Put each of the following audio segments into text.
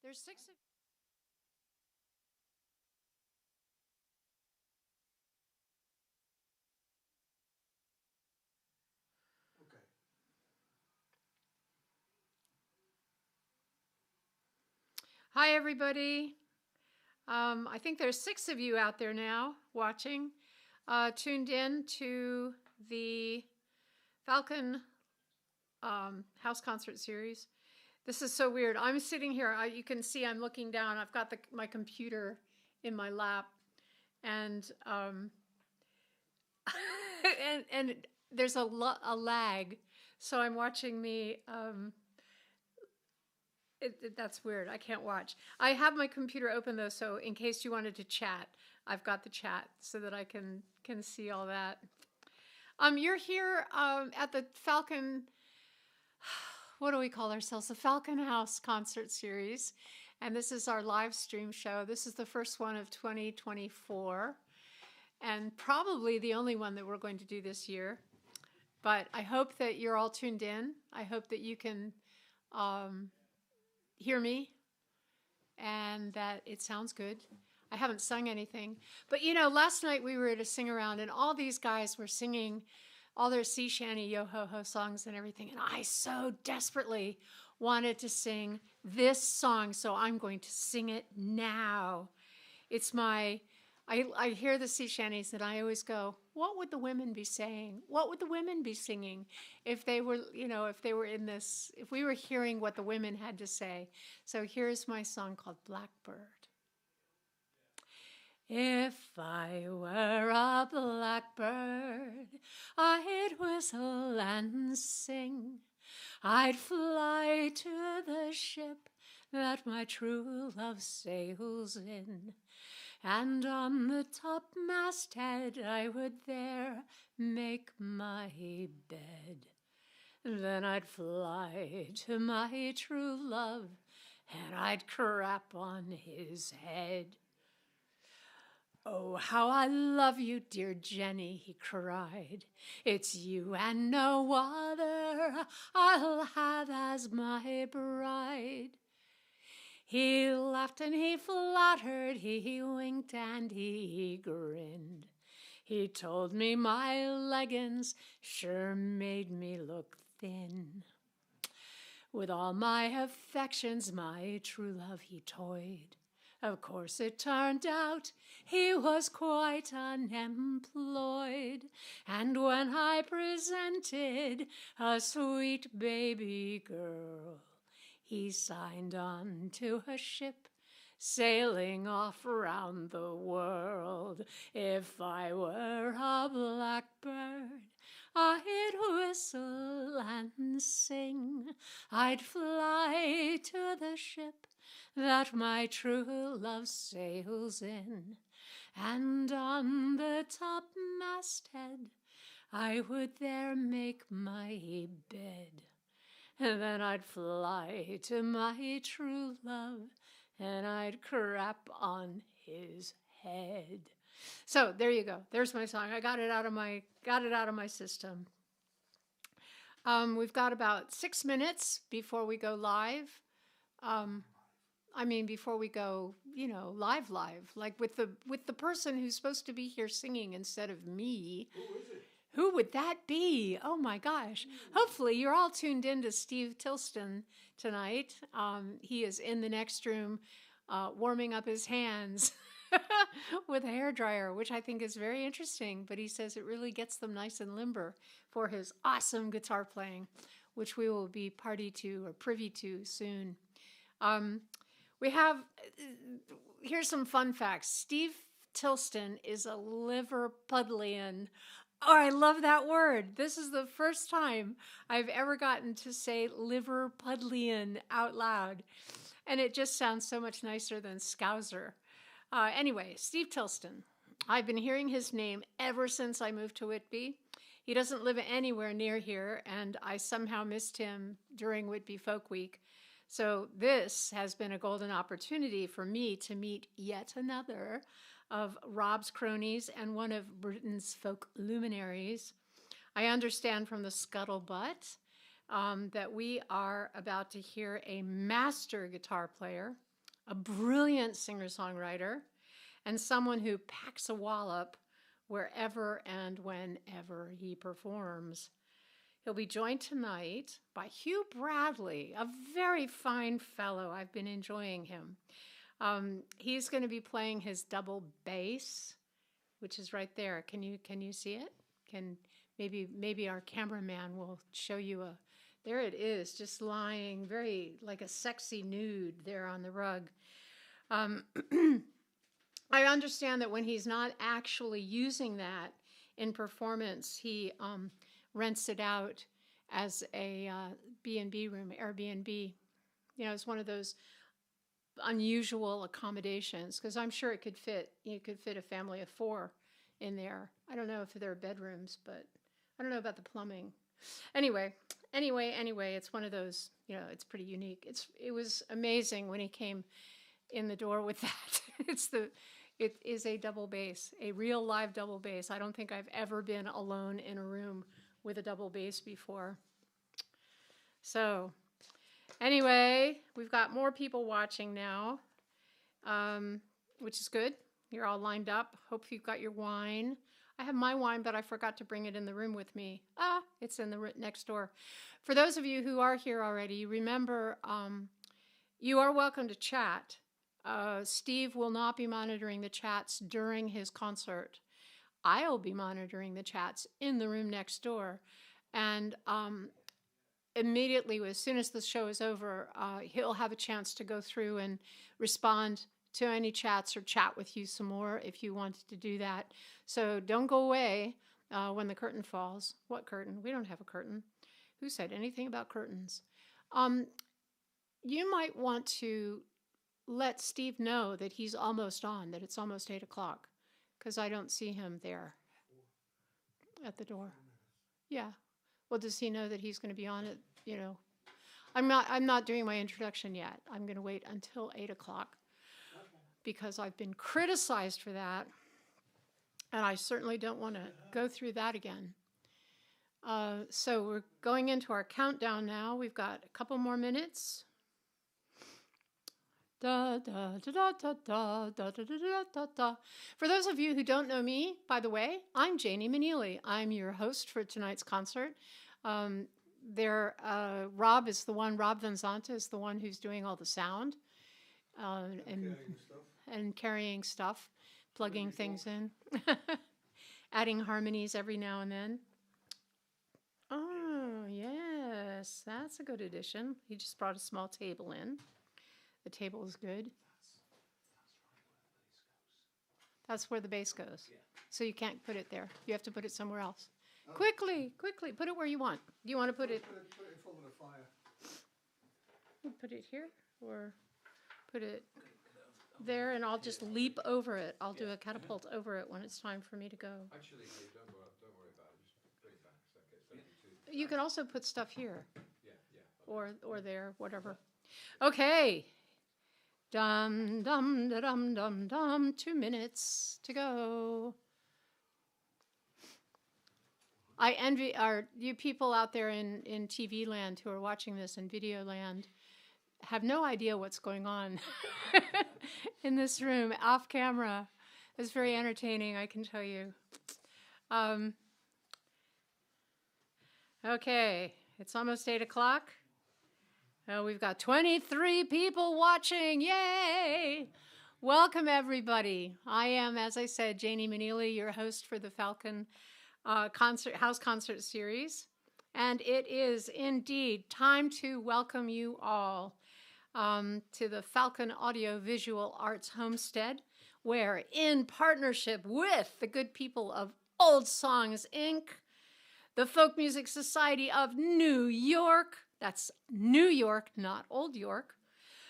There's six of Okay. Hi, everybody. I think there's 6 of you out there now watching, tuned in to the Falcon house concert series. This is so weird. I'm sitting here. You can see I'm looking down. I've got my computer in my lap, and and there's a lag, so I'm watching me. That's weird. I can't watch. I have my computer open though, so in case you wanted to chat, I've got the chat so that I can see all that. You're here at the Falcon. What do we call ourselves? The Falcon House concert series, and this is our live stream show. This is the first one of 2024, and probably the only one that we're going to do this year. But I hope that you're all tuned in. I hope that you can hear me and that it sounds good. I haven't sung anything. But you know, last night we were at a sing around and all these guys were singing all their sea shanty yo-ho-ho songs and everything. And I so desperately wanted to sing this song, so I'm going to sing it now. It's I hear the sea shanties and I always go, what would the women be saying? What would the women be singing if they were, if they were in this, if we were hearing what the women had to say? So here's my song called Blackbird. If I were a blackbird, I'd whistle and sing. I'd fly to the ship that my true love sails in. And on the top masthead I would there make my bed. Then I'd fly to my true love, and I'd crap on his head. Oh, how I love you, dear Jenny, he cried. It's you and no other I'll have as my bride. He laughed and he flattered, he winked and he grinned. He told me my leggings sure made me look thin. With all my affections, my true love he toyed. Of course it turned out he was quite unemployed. And when I presented a sweet baby girl, he signed on to a ship sailing off around the world. If I were a blackbird, I'd whistle and sing. I'd fly to the ship that my true love sails in. And on the top masthead, I would there make my bed. And then I'd fly to my true love, and I'd crap on his head. So there you go. There's my song. I got it out of my system. We've got about 6 minutes before we go live. Before we go, live, like with the person who's supposed to be here singing instead of me. Who is it? Who would that be? Oh my gosh. Hopefully you're all tuned in to Steve Tilston tonight. He is in the next room warming up his hands with a hairdryer, which I think is very interesting, but he says it really gets them nice and limber for his awesome guitar playing, which we will be privy to soon. Here's some fun facts. Steve Tilston is a Liverpudlian. Oh, I love that word. This is the first time I've ever gotten to say Liverpudlian out loud. And it just sounds so much nicer than Scouser. Anyway, Steve Tilston. I've been hearing his name ever since I moved to Whitby. He doesn't live anywhere near here, and I somehow missed him during Whitby Folk Week. So this has been a golden opportunity for me to meet yet another of Rob's cronies and one of Britain's folk luminaries. I understand from the scuttlebutt that we are about to hear a master guitar player a brilliant singer-songwriter, and someone who packs a wallop wherever and whenever he performs. He'll be joined tonight by Hugh Bradley, a very fine fellow. I've been enjoying him. He's going to be playing his double bass, which is right there. Can you see it? Maybe our cameraman will show you a. There it is, just lying very like a sexy nude there on the rug. I understand that when he's not actually using that in performance, he rents it out as a B&B room, Airbnb. You know, it's one of those unusual accommodations, because I'm sure you could fit a family of 4 in there. I don't know if there are bedrooms, but I don't know about the plumbing. Anyway, it's one of those, you know, it's pretty unique. It was amazing when he came in the door with that. It is a double bass, a real live double bass. I don't think I've ever been alone in a room with a double bass before. So anyway, we've got more people watching now, which is good. You're all lined up. Hope you've got your wine. I have my wine, but I forgot to bring it in the room with me. It's in the next door. For those of you who are here already, remember, you are welcome to chat. Steve will not be monitoring the chats during his concert. I'll be monitoring the chats in the room next door. And immediately, as soon as the show is over, he'll have a chance to go through and respond to any chats or chat with you some more if you wanted to do that. So don't go away when the curtain falls. What curtain? We don't have a curtain. Who said anything about curtains? You might want to let Steve know that he's almost on, that it's almost 8 o'clock, because I don't see him there at the door. Yeah. Well, does he know that he's going to be on it? You know, I'm not doing my introduction yet. I'm going to wait until 8 o'clock because I've been criticized for that, and I certainly don't want to go through that again. So we're going into our countdown now. We've got a couple more minutes. Da, da, da, da, da, da, da, da, da, da, da. For those of you who don't know me, by the way, I'm Janie Manili. I'm your host for tonight's concert. Rob Van Zanta is the one who's doing all the sound and carrying stuff, plugging things in, adding harmonies every now and then. Oh, yes, that's a good addition. He just brought a small table in. The table is good. That's where the bass goes. Yeah. So you can't put it there. You have to put it somewhere else. Oh. Quickly, put it where you want. Do you want to put it? Put it in front of the fire. Put it here, or put it there, and I'll just leap over it. I'll do a catapult over it when it's time for me to go. Actually, don't worry about it. Just bring it back. So you can also put stuff here. Yeah. Okay. Or there, whatever. Okay. Dum, dum, da, dum, dum, dum. 2 minutes to go. I envy you people out there in TV land who are watching this in video land have no idea what's going on in this room off camera. It's very entertaining, I can tell you. Okay, it's almost 8 o'clock. We've got 23 people watching. Yay! Welcome, everybody. I am, as I said, Janie Manili, your host for the Falcon House Concert Series. And it is indeed time to welcome you all to the Falcon Audio Visual Arts Homestead, where, in partnership with the good people of Old Songs, Inc., the Folk Music Society of New York, that's New York, not Old York,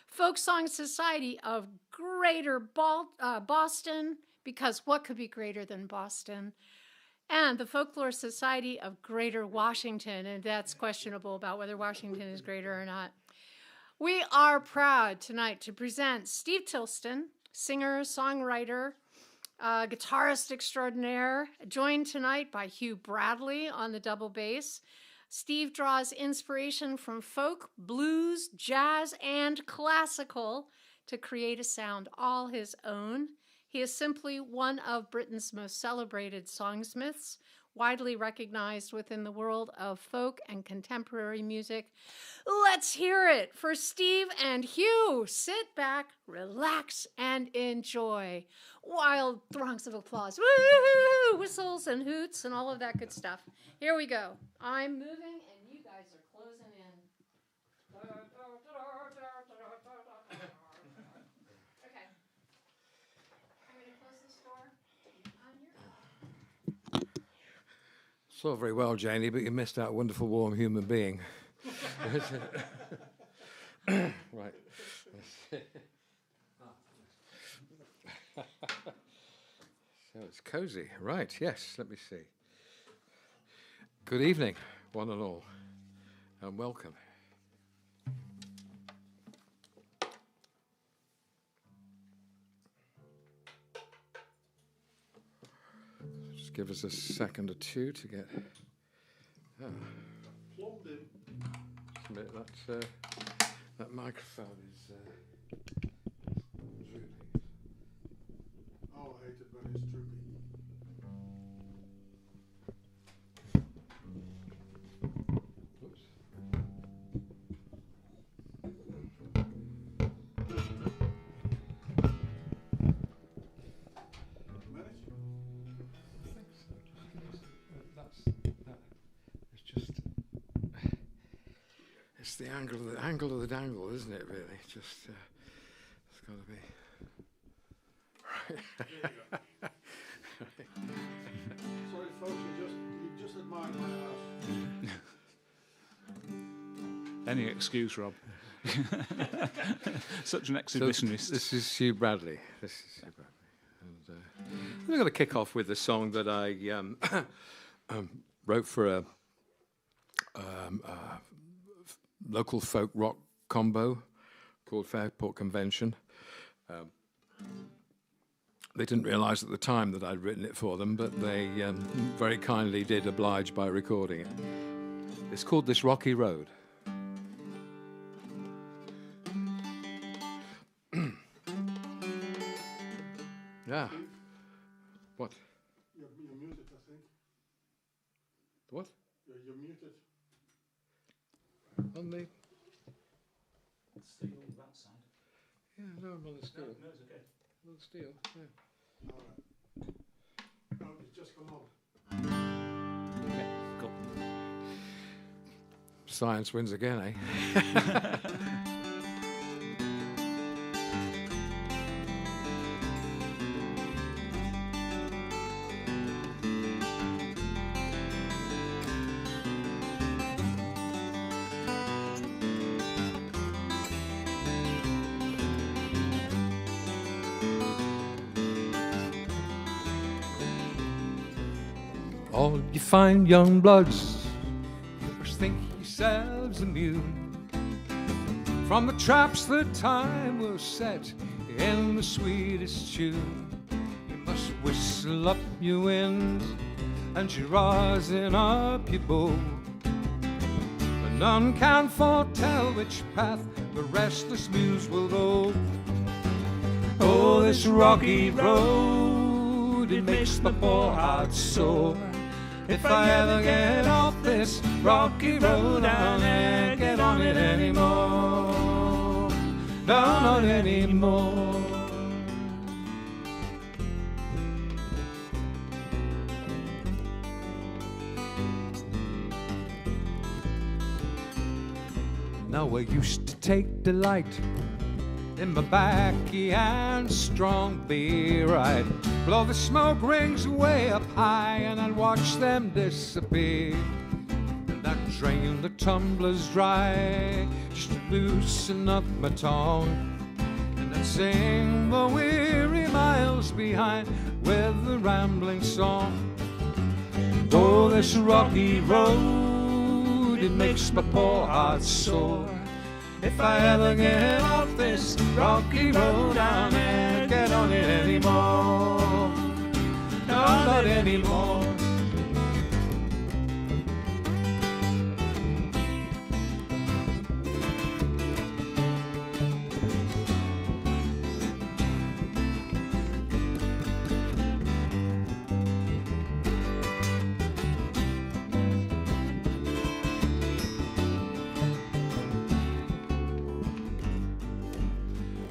Folk Song Society of Greater Boston, because what could be greater than Boston? And the Folklore Society of Greater Washington, and that's questionable about whether Washington is greater or not. We are proud tonight to present Steve Tilston, singer, songwriter, guitarist extraordinaire, joined tonight by Hugh Bradley on the double bass. Steve draws inspiration from folk, blues, jazz, and classical to create a sound all his own. He is simply one of Britain's most celebrated songsmiths, widely recognized within the world of folk and contemporary music. Let's hear it for Steve and Hugh. Sit back, relax, and enjoy. Wild throngs of applause. Woo! Whistles and hoots and all of that good stuff. Here we go. I'm moving and you guys are closing in. Okay. I'm going to close this door. On your own. It's all very well, Janie, but you missed out a wonderful, warm human being. Right. So it's cozy. Right, yes, let me see. Good evening, one and all, and welcome. Just give us a second or two to get... Plumbed in. Admit that microphone is droopy. Oh, I hate it when it's droopy. Oops. Manage? It's just it's the angle of the dangle, isn't it? Really, just it's got to be. Right. Sorry, folks, you just admired my house. Any excuse, Rob. Such an exhibitionist. This is Hugh Bradley. And I'm going to kick off with a song that I wrote for a local folk rock combo called Fairport Convention. They didn't realise at the time that I'd written it for them, but they very kindly did oblige by recording it. It's called This Rocky Road. Yeah. What? You're muted, I think. What? You're muted. On the... Steel that side. Yeah, no, I'm on the steel. No, it's okay. On the steel, yeah. All right. Oh, it's just come on. Okay, cool. Science wins again, eh? All you fine young bloods think yourselves immune from the traps that time will set in the sweetest tune. You must whistle up your wind and your rosin up your bow, but none can foretell which path the restless muse will go. Oh, this rocky road, it makes my poor heart sore. If I ever get off this rocky road, I'll never get on it anymore. No, not anymore. Now I used to take delight in my backhand strong beer. I'd blow the smoke rings way up high and I'd watch them disappear. And I'd drain the tumblers dry just to loosen up my tongue. And I'd sing the weary miles behind with the rambling song. Oh, this rocky road, it makes my poor heart sore. If I ever get off this rocky road, I'll never get on it anymore. No, not anymore.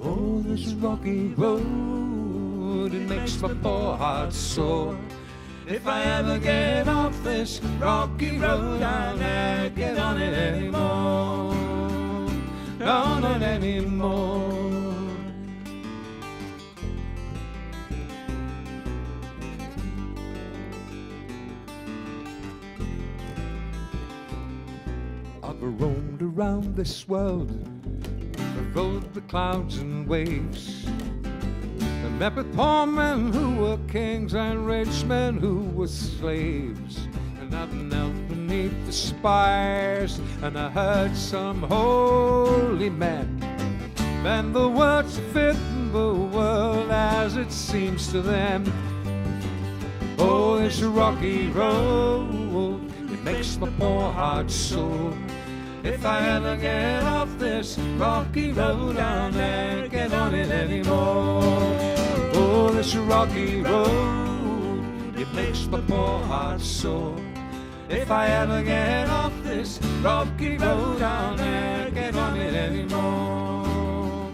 Oh, this rocky road, it makes my poor heart sore. If I ever get off this rocky road, I'll never get on it anymore. On it anymore. I've roamed around this world, I've rode the clouds and waves. I met with poor men who were kings and rich men who were slaves. And I've knelt beneath the spires and I heard some holy men bend the words to fit the world as it seems to them. Oh, this rocky road, it makes my poor heart sore. If I ever get off this rocky road, I'll never get on it anymore. Oh, this rocky road, it makes my poor heart sore. If I ever get off this rocky road, I'll never get on it anymore.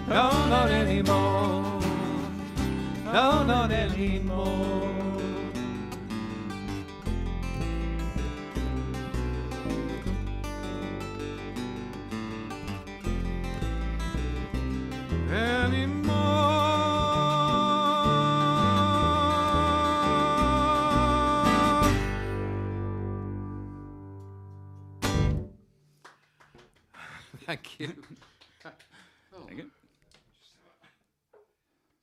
No, not anymore. No, not anymore. Thank you. Oh. Thank you.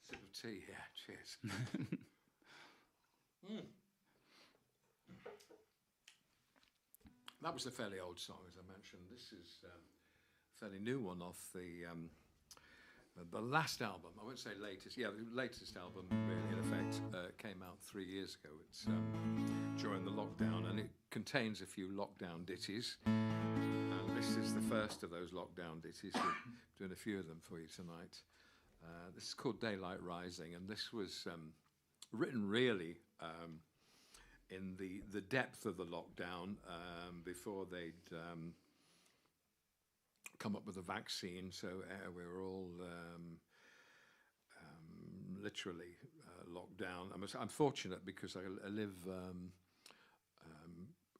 Sip of tea here. Cheers. That was a fairly old song, as I mentioned. This is a fairly new one off the last album. I won't say latest. Yeah, the latest album, really, in effect, came out 3 years ago. It's during the lockdown, and it contains a few lockdown ditties. And this is the first of those lockdown ditties. We're doing a few of them for you tonight. This is called Daylight Rising, and this was written really in the depth of the lockdown before they'd come up with a vaccine. So we were all literally locked down. I'm fortunate because I live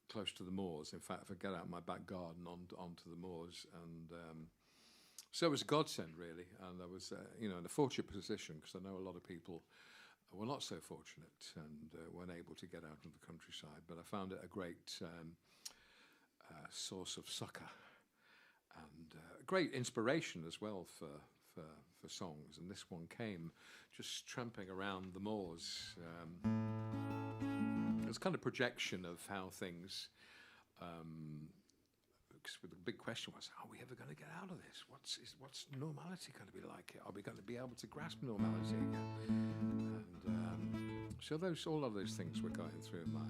close to the moors. In fact, if I get out my back garden onto the moors, and so it was a godsend, really. And I was, in a fortunate position because I know a lot of people were not so fortunate and weren't able to get out into the countryside. But I found it a great source of succour and great inspiration as well for songs. And this one came just tramping around the moors. It was kind of projection of how things. Because the big question was, are we ever going to get out of this? What's normality going to be like? Are we going to be able to grasp normality again? And so all of those things were going through my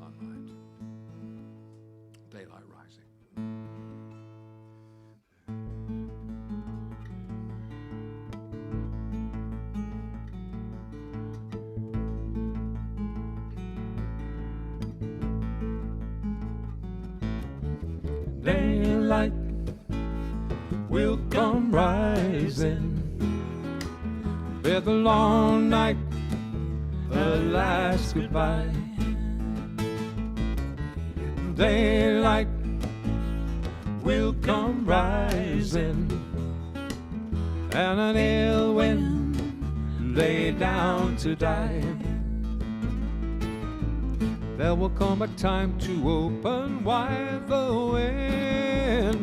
mind. Daylight Rising. Daylight will come rising with a long night, the last goodbye. Daylight will come rising and an ill wind lay down to die. There will come a time to open wide the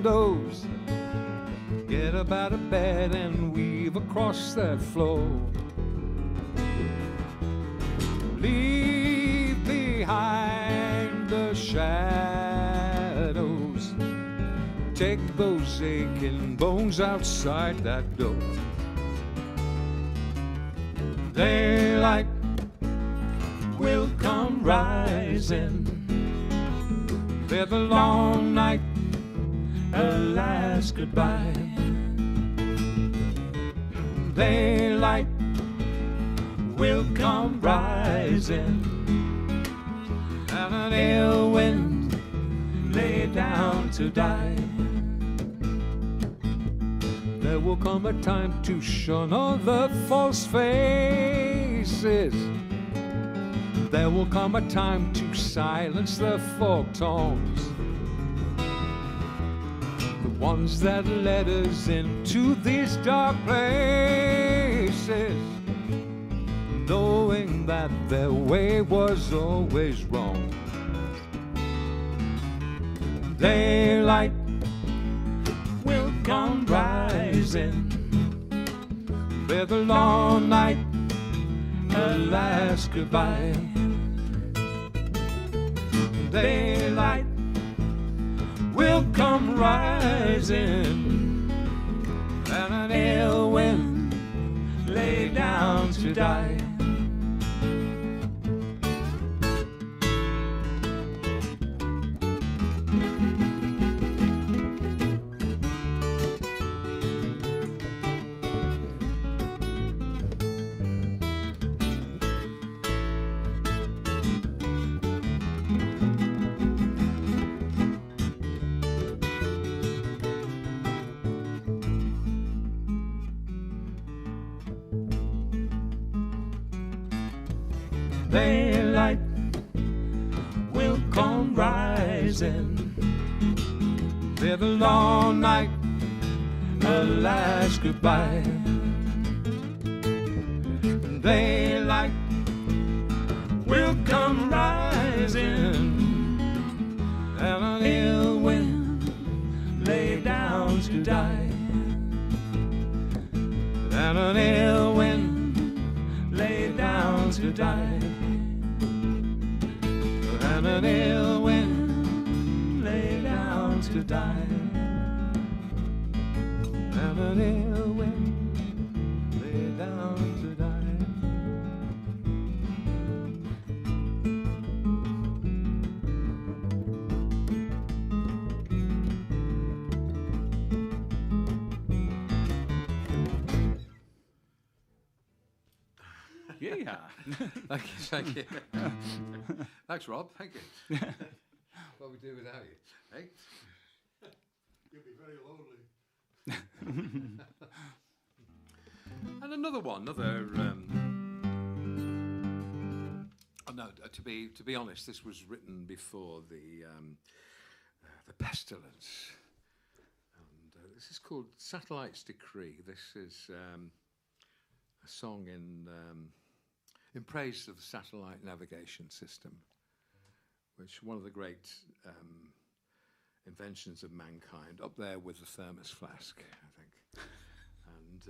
windows, get up out of bed and weave across that floor. Leave behind the shadows, take those aching bones outside that door. Daylight will come rising with a long night, a last goodbye. Daylight will come rising and an ill wind lay down to die. There will come a time to shun all the false faces. There will come a time to silence the folk tones, the ones that led us into these dark places, knowing that their way was always wrong. Daylight will come rising with a long night, a last goodbye. Daylight will come rising, and an ill wind lay down to die. Daylight will come rising with a long night, a last goodbye. Daylight will come rising, and an ill wind lay down to die. And an ill wind lay down to die. And an ill wind lay down to die. And an ill wind lay down to die. Yeah. Thank you, thank you. Thanks, Rob. Thank you. What would we do without you? Hey? You'd be very lonely. And another one, oh no, to be honest, this was written before the pestilence. And this is called Satellite's Decree. This is a song in praise of the satellite navigation system, which one of the great inventions of mankind, up there with the thermos flask, I think. And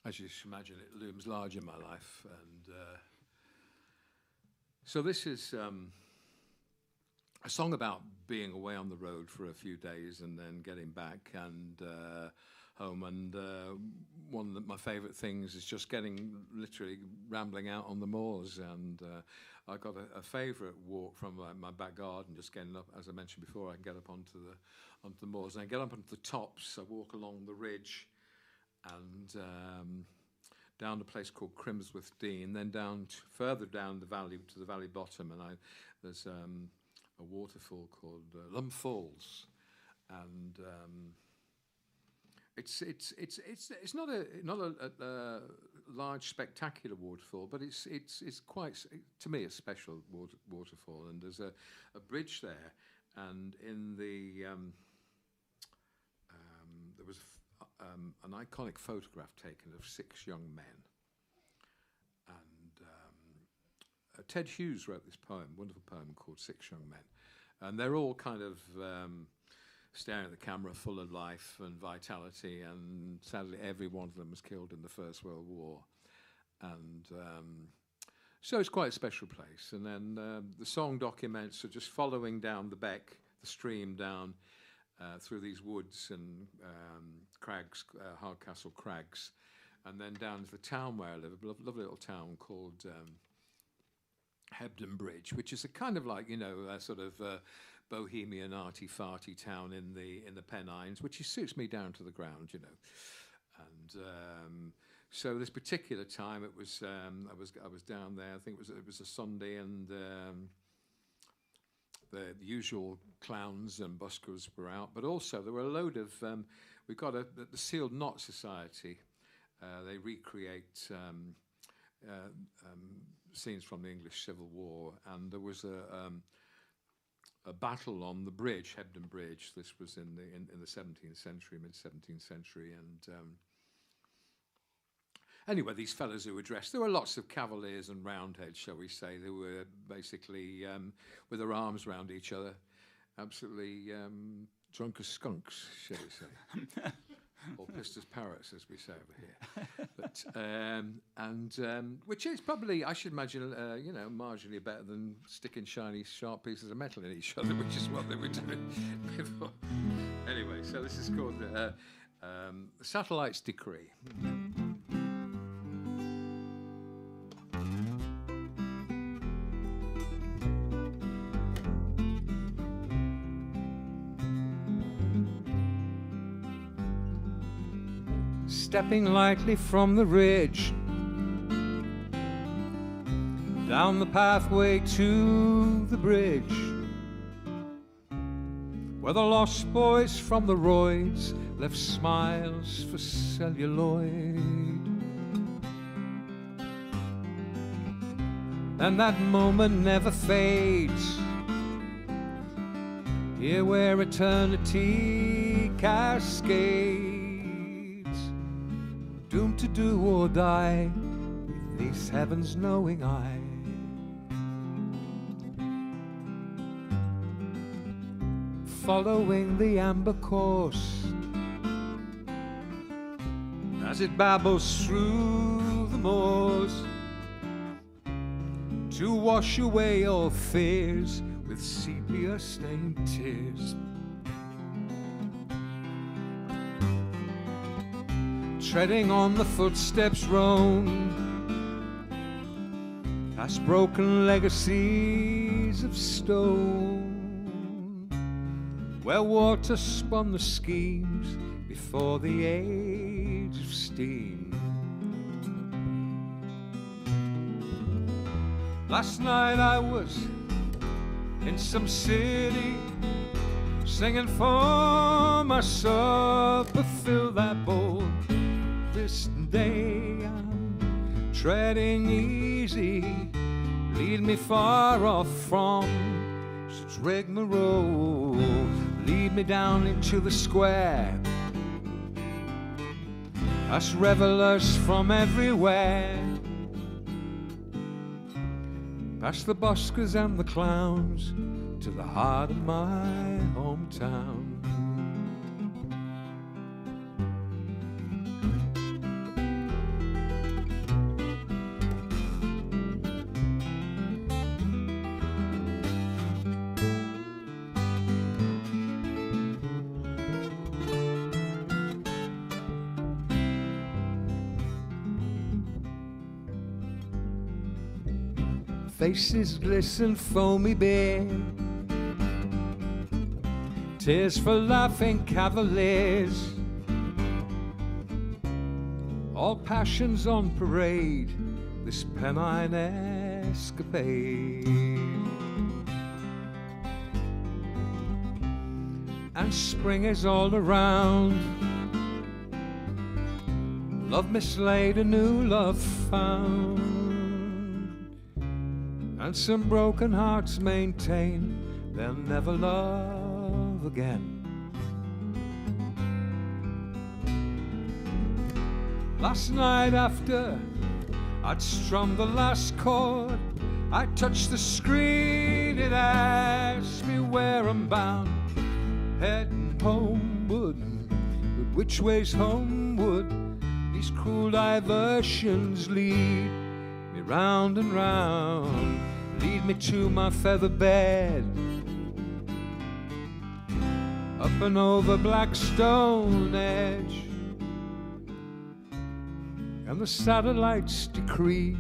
as you should imagine, it looms large in my life. And so this is a song about being away on the road for a few days and then getting back and home. And one of my favourite things is just literally rambling out on the moors. And I got a favourite walk from my back garden, just getting up, as I mentioned before, I can get up onto the moors. And I get up onto the tops, I walk along the ridge and down a place called Crimsworth Dean, then further down the valley to the valley bottom, and there's a waterfall called Lum Falls, and it's not a large spectacular waterfall, but it's quite, to me, a special waterfall. And there's a bridge there, and in the there was an iconic photograph taken of 6 young men. And Ted Hughes wrote this poem, wonderful poem called 6 Young Men. And they're all kind of staring at the camera, full of life and vitality. And sadly, every one of them was killed in the First World War. And so it's quite a special place. And then the song documents are just following down the beck, the stream down through these woods and crags, Hardcastle Crags, and then down to the town where I live, a lovely little town called Hebden Bridge, which is a kind of like, a sort of bohemian arty-farty town in the Pennines, which suits me down to the ground, And so this particular time, it was I was down there. I think it was a Sunday, and the usual clowns and buskers were out, but also there were a load of we've got the Sealed Knot Society. They recreate scenes from the English Civil War, and there was a battle on the bridge, Hebden Bridge. This was in the 17th century, mid 17th century, and anyway, these fellows who were dressed, there were lots of cavaliers and roundheads, shall we say. They were basically with their arms round each other, absolutely drunk as skunks, shall we say. Or pissed as parrots, as we say over here. But, which is probably, I should imagine, marginally better than sticking shiny, sharp pieces of metal in each other, which is what they were doing before. Anyway, so this is called the Satellite's Decree. Stepping lightly from the ridge, down the pathway to the bridge, where the lost boys from the roids left smiles for celluloid. And that moment never fades, here where eternity cascades, doomed to do or die with these heavens knowing eye. Following the amber course as it babbles through the moors, to wash away all fears with sepia-stained tears. Treading on the footsteps roam, past broken legacies of stone, where water spun the schemes before the age of steam. Last night I was in some city, singing for myself, but fill that bowl. This day I'm treading easy, lead me far off from such rigmarole. Lead me down into the square, us revelers from everywhere, past the buskers and the clowns, to the heart of my hometown. Faces glisten, foamy bare, tears for laughing cavaliers, all passions on parade, this Pennine escapade. And spring is all around, love mislaid, a new love found, and some broken hearts maintain they'll never love again. Last night after I'd strummed the last chord, I touched the screen, it asked me where I'm bound, heading homeward, but which way's homeward? These cruel diversions lead me round and round, lead me to my feather bed, up and over Blackstone Edge, and the satellites decree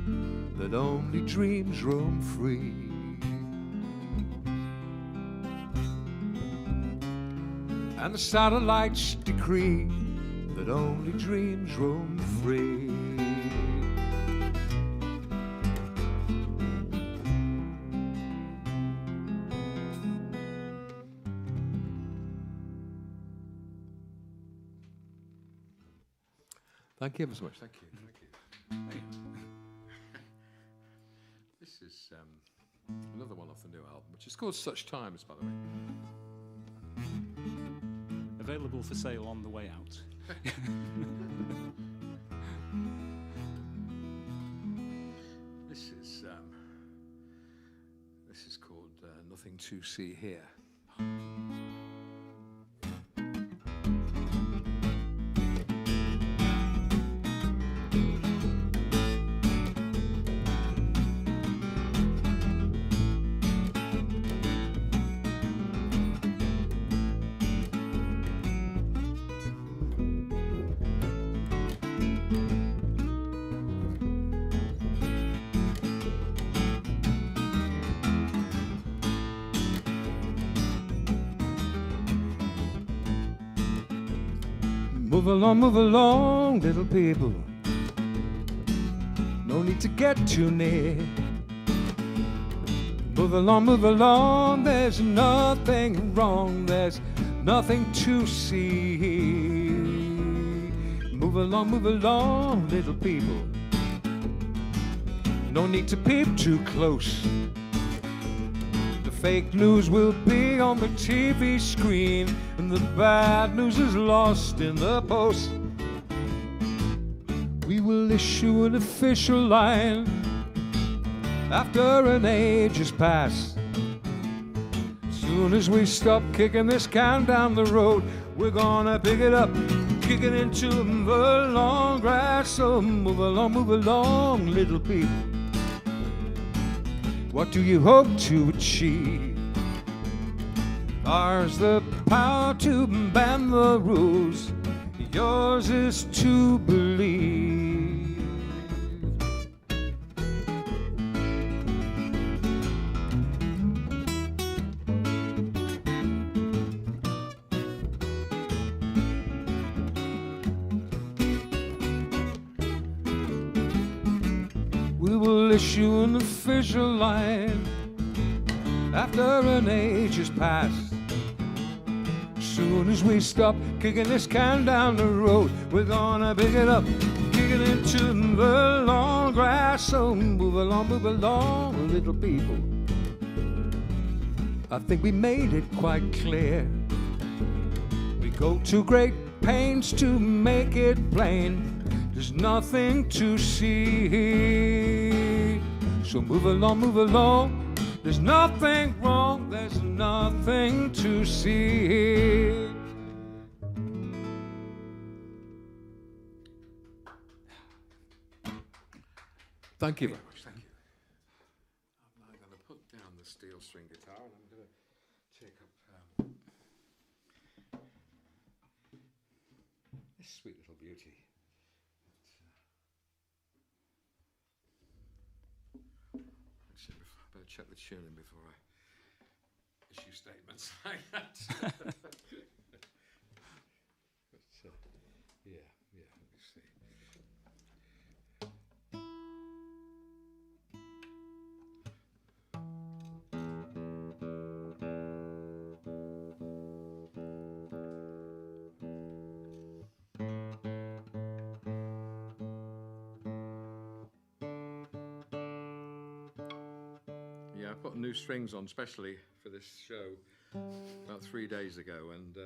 that only dreams roam free. And the satellites decree that only dreams roam free. Thank you ever so much. Thank you. Thank you. This is another one off the new album, which is called Such Times, by the way. Available for sale on the way out. This is called Nothing to See Here. Move along, little people. No need to get too near. Move along, there's nothing wrong, there's nothing to see. Move along, little people. No need to peep too close. The fake news will be on the TV screen, and the bad news is lost in the post. We will issue an official line after an age has passed. Soon as we stop kicking this can down the road, we're gonna pick it up, kick it into the long grass. So move along, little people. What do you hope to achieve? Ours the power to bend the rules. Yours is to believe. We will issue an official line after an age has passed. Soon as we stop kicking this can down the road, we're gonna pick it up, kick it into the long grass. So move along, little people. I think we made it quite clear. We go to great pains to make it plain. There's nothing to see. So move along. There's nothing wrong, there's nothing to see. Thank you very much, thank you. I'm now going to put down the steel string guitar and I'm going to take up this sweet little beauty. I better check the tuning before I issue statements like that. But, yeah, let me see. Yeah, I put new strings on specially for this show about 3 days ago, and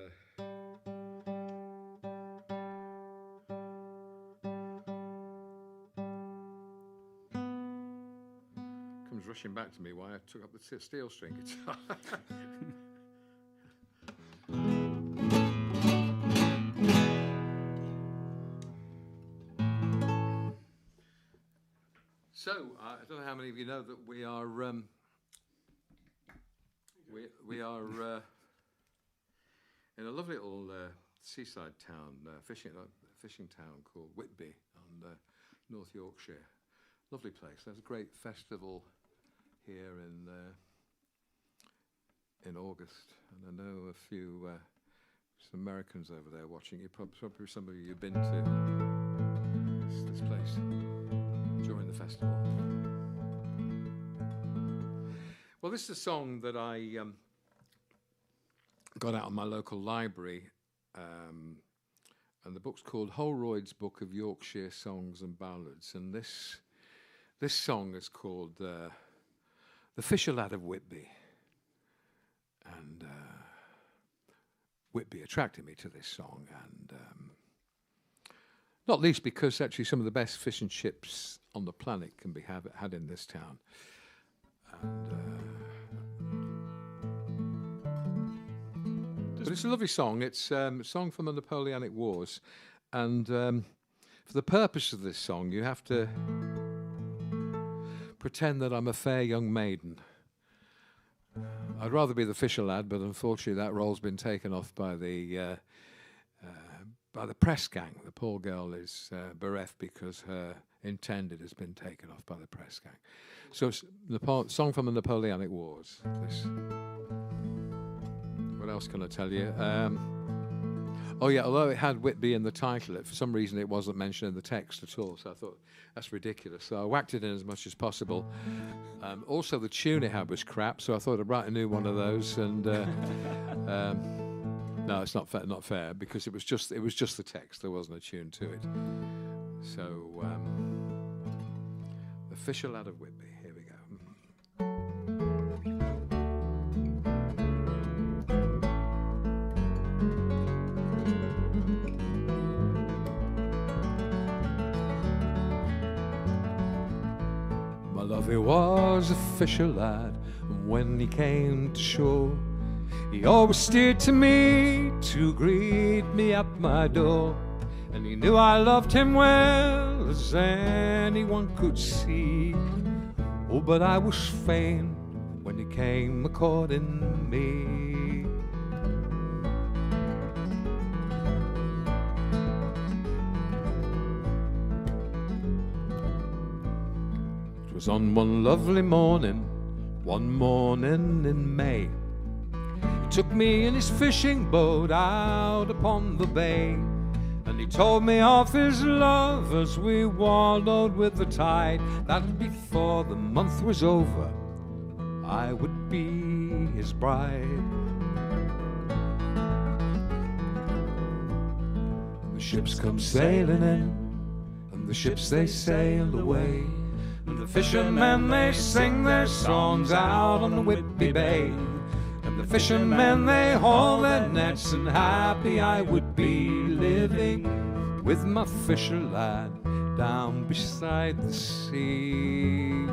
comes rushing back to me why I took up the steel string guitar. So, I don't know how many of you know that we are in a lovely little seaside town, fishing town called Whitby on North Yorkshire. Lovely place. There's a great festival here in August, and I know a few some Americans over there watching. Probably some of you have been to this place during the festival. Well, this is a song that I got out of my local library and the book's called Holroyd's Book of Yorkshire Songs and Ballads, and this song is called The Fisher Lad of Whitby, and Whitby attracted me to this song, and not least because actually some of the best fish and chips on the planet can be had in this town. And, but it's a lovely song. It's a song from the Napoleonic Wars, and for the purpose of this song, you have to pretend that I'm a fair young maiden. I'd rather be the fisher lad, but unfortunately that role's been taken off by the press gang. The poor girl is bereft because her intended has been taken off by the press gang. So it's song from the Napoleonic Wars. What else can I tell you? Oh yeah, although it had Whitby in the title, for some reason it wasn't mentioned in the text at all, so I thought, that's ridiculous. So I whacked it in as much as possible. Also, the tune it had was crap, so I thought I'd write a new one of those, and no, it's not fair, because it was just the text, there wasn't a tune to it. So, The Fisher Lad of Whitby, here we go. My love, he was a fisher lad, and when he came to shore, he always steered to me to greet me at my door. And he knew I loved him well, as anyone could see. Oh, but I was fain when he came a-courting me. 'Twas on one lovely morning, one morning in May, he took me in his fishing boat out upon the bay, and he told me of his love as we wallowed with the tide, that before the month was over I would be his bride. The ships come sailing in, and the ships they sail away, and the fishermen they sing their songs out on the Whitby Bay, and the fishermen they haul their nets, and happy I would be living with my fisher lad down beside the sea.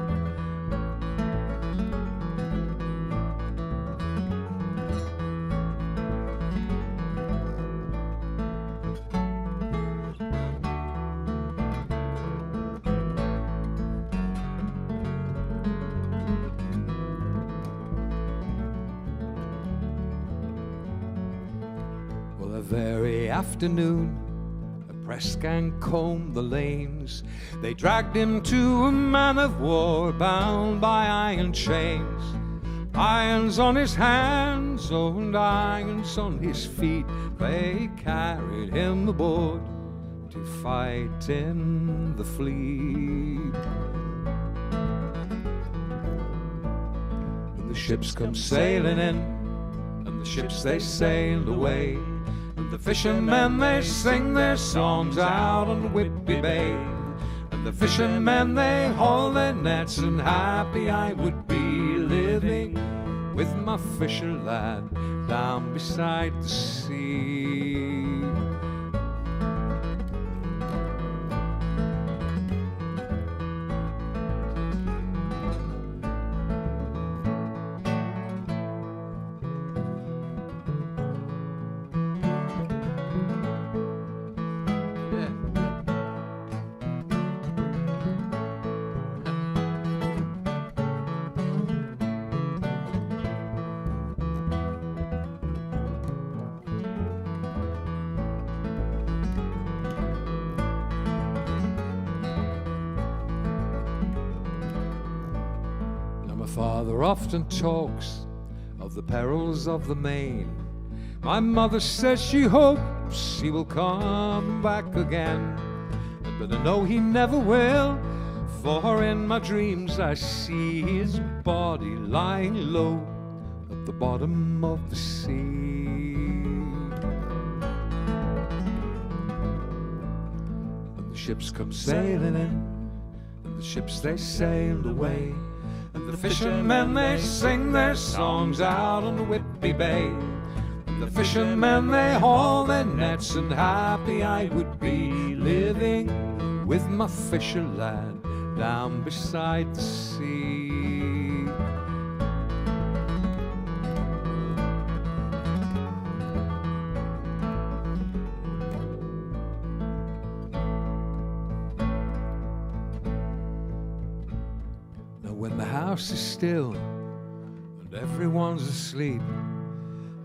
Very afternoon, the press gang combed the lanes. They dragged him to a man of war bound by iron chains. Irons on his hands, and irons on his feet. They carried him aboard to fight in the fleet. And the ships come sailing in, and the ships they sailed away, and the fishermen they sing their songs out on Whitby Bay, and the fishermen they haul their nets, and happy I would be living with my fisher lad down beside the sea. Father often talks of the perils of the main. My mother says she hopes he will come back again, but I know he never will, for in my dreams I see his body lying low at the bottom of the sea. the ships come sailing in, and the ships they sailed away, and the fishermen they sing their songs out on the Whitby Bay. And the fishermen they haul their nets, and happy I would be living with my fisher lad down beside the sea. Now when the house is still and everyone's asleep,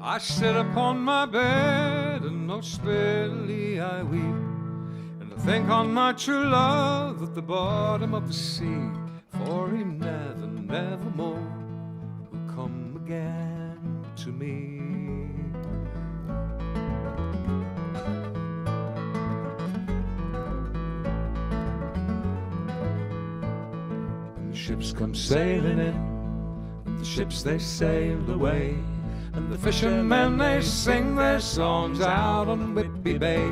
I sit upon my bed and most bitterly I weep, and I think on my true love at the bottom of the sea, for he never, never more will come again to me. And the ships come sailing in, and the ships they sailed away, and the fishermen they sing their songs out on Whitby Bay.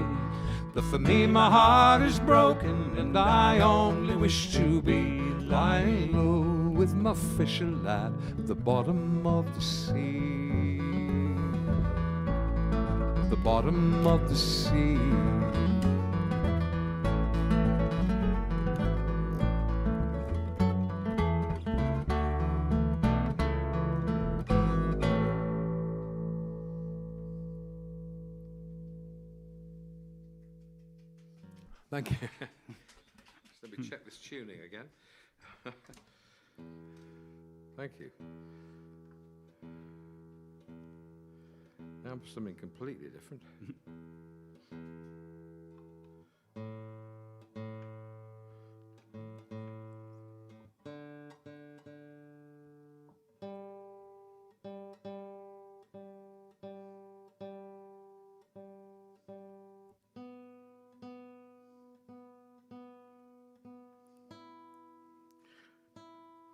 But for me my heart is broken, and I only wish to be lying low with my fisher lad at the bottom of the sea. At the bottom of the sea. Thank you. Just let me check this tuning again. Thank you. Now for something completely different.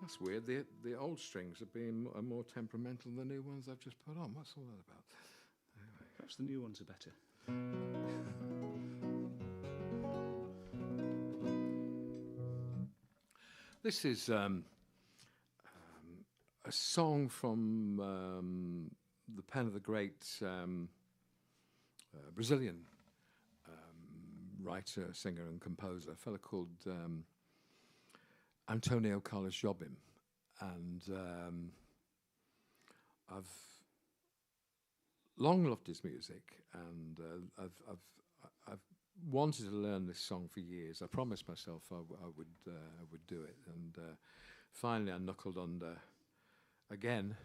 That's weird. The old strings are more temperamental than the new ones I've just put on. What's all that about? Anyway. Perhaps the new ones are better. This is a song from the pen of the great Brazilian writer, singer, and composer, a fellow called Antonio Carlos Jobim, and I've long loved his music, and I've wanted to learn this song for years. I promised myself I would do it, and finally I knuckled under again,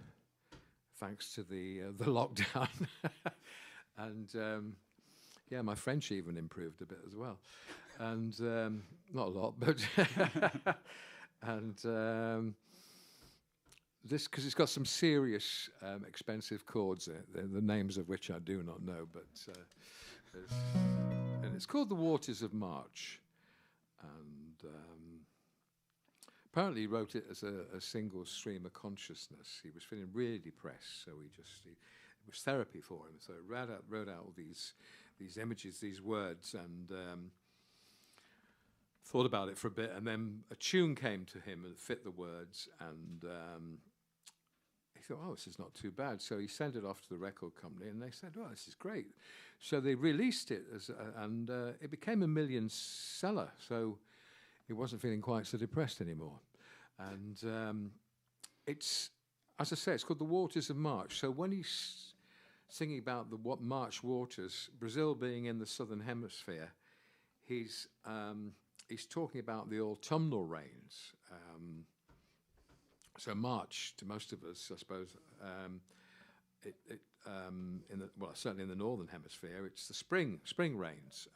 thanks to the lockdown, and yeah, my French even improved a bit as well, and not a lot, but. And this, because it's got some serious expensive chords, the names of which I do not know, but and it's called The Waters of March, and apparently he wrote it as a single stream of consciousness. He was feeling really depressed, so it was therapy for him. So he wrote out all these images, these words, and thought about it for a bit, and then a tune came to him and fit the words, and he thought, oh, this is not too bad. So he sent it off to the record company, and they said, oh, this is great. So they released it, and it became a million seller, so he wasn't feeling quite so depressed anymore. And it's, as I say, it's called The Waters of March. So when he's singing about the March waters, Brazil being in the southern hemisphere, he's talking about the autumnal rains. So March, to most of us, I suppose, certainly in the northern hemisphere, it's the spring rains.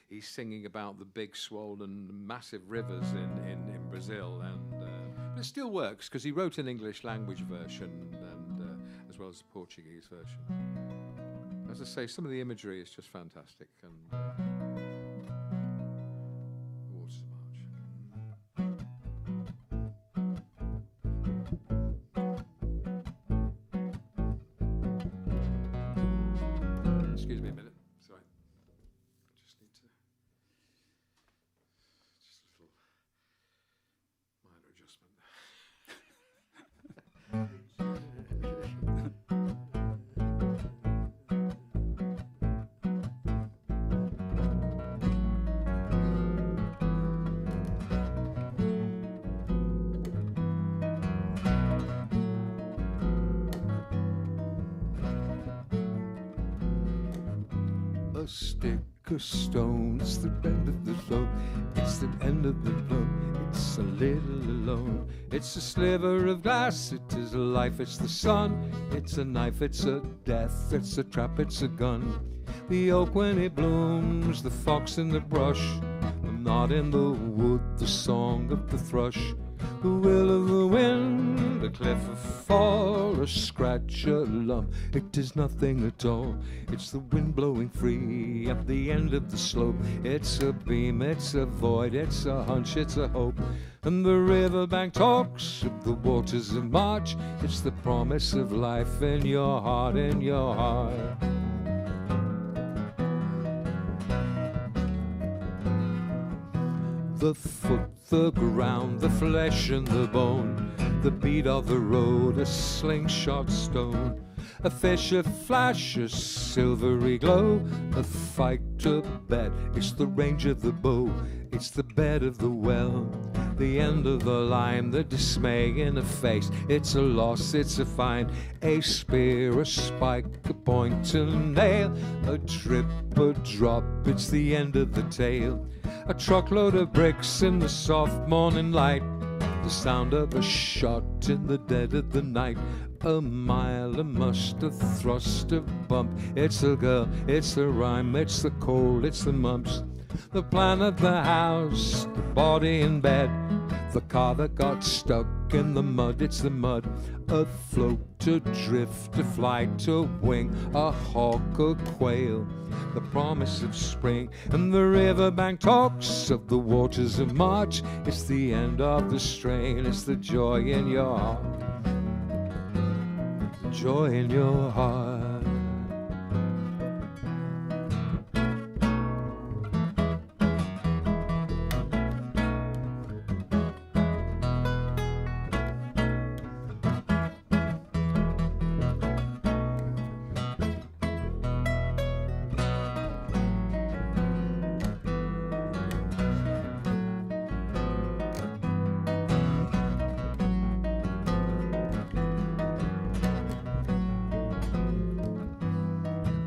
He's singing about the big, swollen, massive rivers in Brazil, and but it still works because he wrote an English language version and as well as a Portuguese version. As I say, some of the imagery is just fantastic, and. Excuse me a minute. Sorry. I just need to. stick of stone. It's the end of the road. It's the end of the road. It's a little alone. It's a sliver of glass. It is a life. It's the sun. It's a knife. It's a death. It's a trap. It's a gun. The oak when it blooms. The fox in the brush. The knot in the wood. The song of the thrush. The will of the wind, a cliff, a fall, a scratch, a lump. It is nothing at all. It's the wind blowing free at the end of the slope. It's a beam, it's a void, it's a hunch, it's a hope. And the riverbank talks of the waters of March. It's the promise of life in your heart, in your heart. The foot, the ground, the flesh and the bone, the beat of the road, a slingshot stone, a fish, a flash, a silvery glow, a fight, a bet. It's the range of the bow, it's the bed of the well, the end of the line, the dismay in a face. It's a loss, it's a find, a spear, a spike, a point, a nail, a drip, a drop. It's the end of the tale. A truckload of bricks in the soft morning light, the sound of a shot in the dead of the night. A mile, a must, a thrust, a bump. It's a girl, it's a rhyme, it's the cold, it's the mumps. The plan of the house, the body in bed, the car that got stuck in the mud. It's the mud. A float, a drift, a flight, a wing, a hawk, a quail, the promise of spring. And the riverbank talks of the waters of March. It's the end of the strain. It's the joy in your heart, the joy in your heart.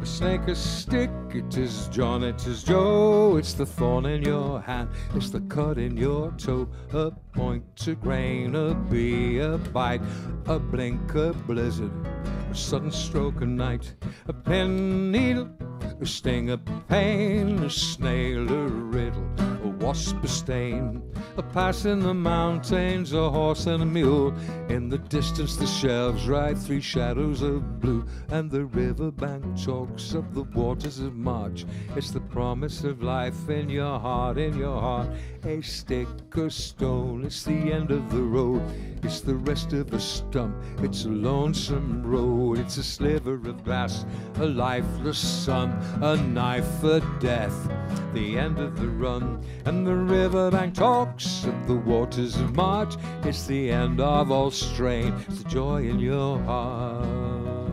Snake a stick, it is John, it is Joe. It's the thorn in your hand, it's the cut in your toe. A point, a grain, a bee, a bite, a blink, a blizzard, a sudden stroke of night. A pen needle, a sting, a pain, a snail, a riddle, a wasp, a stain. A pass in the mountains, a horse and a mule. In the distance the shelves ride three shadows of blue. And the riverbank talks of the waters of March. It's the promise of life in your heart, in your heart. A stick, a stone, it's the end of the road. It's the rest of a stump, it's a lonesome road. It's a sliver of glass, a lifeless sun, a knife, a death, the end of the run. And the riverbank talks of the waters of March. It's the end of all strain. It's the joy in your heart,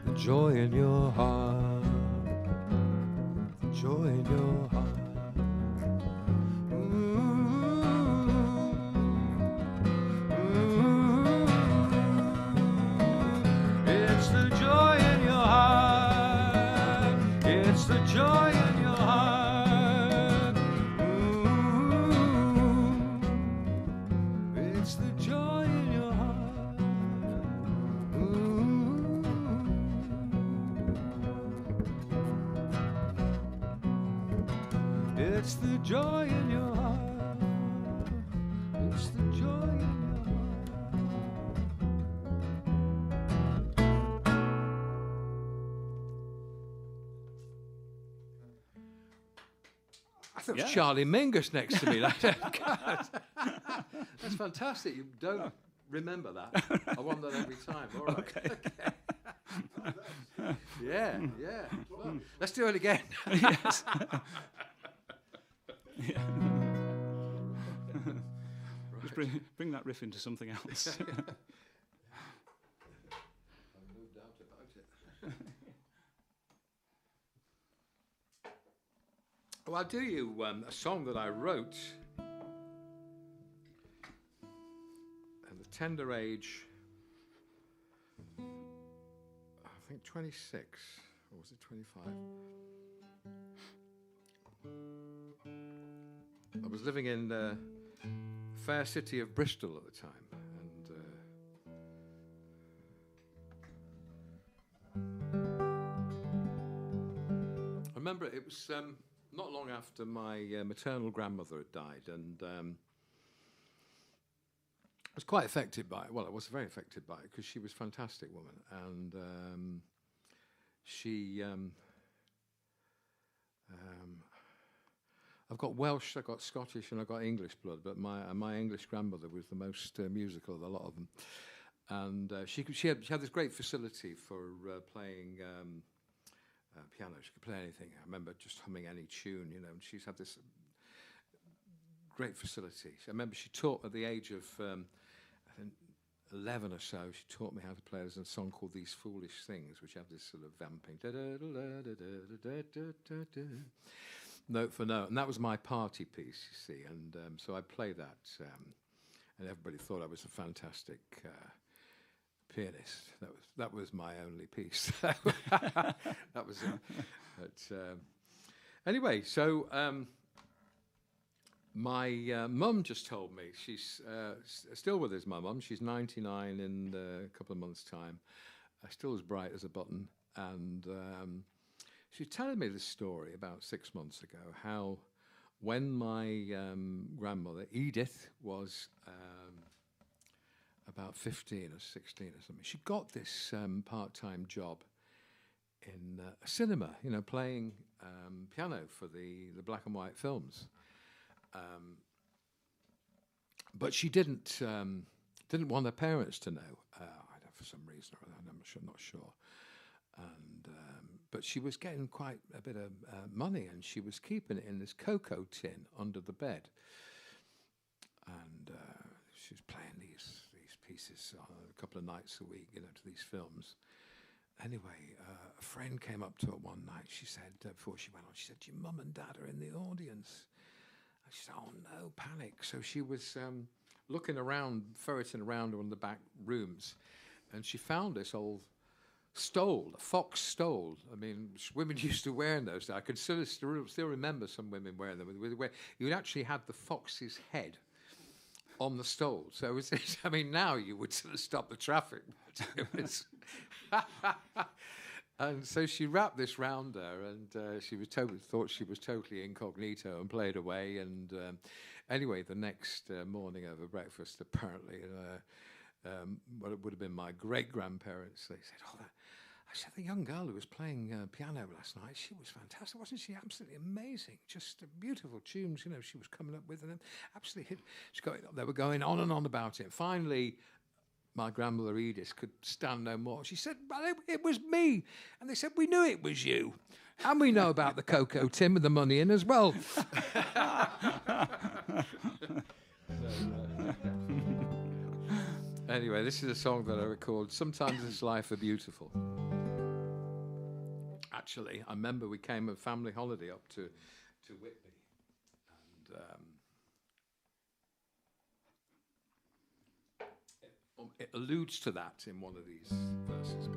the joy in your heart, the joy in your heart. It's the joy in your heart, it's the joy in your heart. It's the joy in your heart. It's the joy in your heart. It's the joy in your heart. I thought it was Charlie Mingus next to me. God. That's fantastic. You don't remember that. I want that every time. All right. Okay. Yeah. Well, let's do it again. Yes. Just bring that riff into something else. No doubt about it. Well, I'll do you a song that I wrote at the tender age, I think 26, or was it 25? I was living in the fair city of Bristol at the time, and I remember it was not long after my maternal grandmother had died, and I was quite affected by it. Well, I was very affected by it because she was a fantastic woman, and she... I've got Welsh, I've got Scottish, and I've got English blood, but my English grandmother was the most musical of a lot of them. And she had this great facility for playing piano. She could play anything. I remember just humming any tune, you know, and she's had this great facility. I remember she taught at the age of, I think, 11 or so, she taught me how to play. There's a song called These Foolish Things, which have this sort of vamping. Note for note, and that was my party piece, you see, and so I played that, and everybody thought I was a fantastic pianist. That was my only piece. That was it. But anyway, so my mum just told me she's still with us. My mum, she's 99 in a couple of months' time, still as bright as a button, and. She was telling me this story about 6 months ago, how when my grandmother, Edith, was about 15 or 16 or something, she got this part-time job in a cinema, you know, playing piano for the black and white films. But she didn't want her parents to know, for some reason or other, I'm not sure. And but she was getting quite a bit of money, and she was keeping it in this cocoa tin under the bed. And she was playing these pieces a couple of nights a week, you know, to these films. Anyway, a friend came up to her one night. She said, before she went on, she said, "Your mum and dad are in the audience." And she said, "Oh no, panic." So she was looking around, ferreting around in the back rooms, and she found this old stole, a fox stole. I mean, women used to wear in those days. I can still remember some women wearing them. Where you actually had the fox's head on the stole. So I mean, now you would sort of stop the traffic. And so she wrapped this round her, and she was thought she was totally incognito and played away. And anyway, the next morning over breakfast, apparently, what it would have been my great-grandparents, they said, "Oh, I said, the young girl who was playing piano last night, she was fantastic. Wasn't she absolutely amazing? Just beautiful tunes, you know, she was coming up with, and absolutely hit." They were going on and on about it. Finally, my grandmother Edith could stand no more. She said, "Well, it was me." And they said, "We knew it was you. And we know about the cocoa tin with the money in as well." Anyway, this is a song that I recorded. Sometimes This Life Are Beautiful. Actually, I remember we came on a family holiday up to Whitby, and it alludes to that in one of these verses.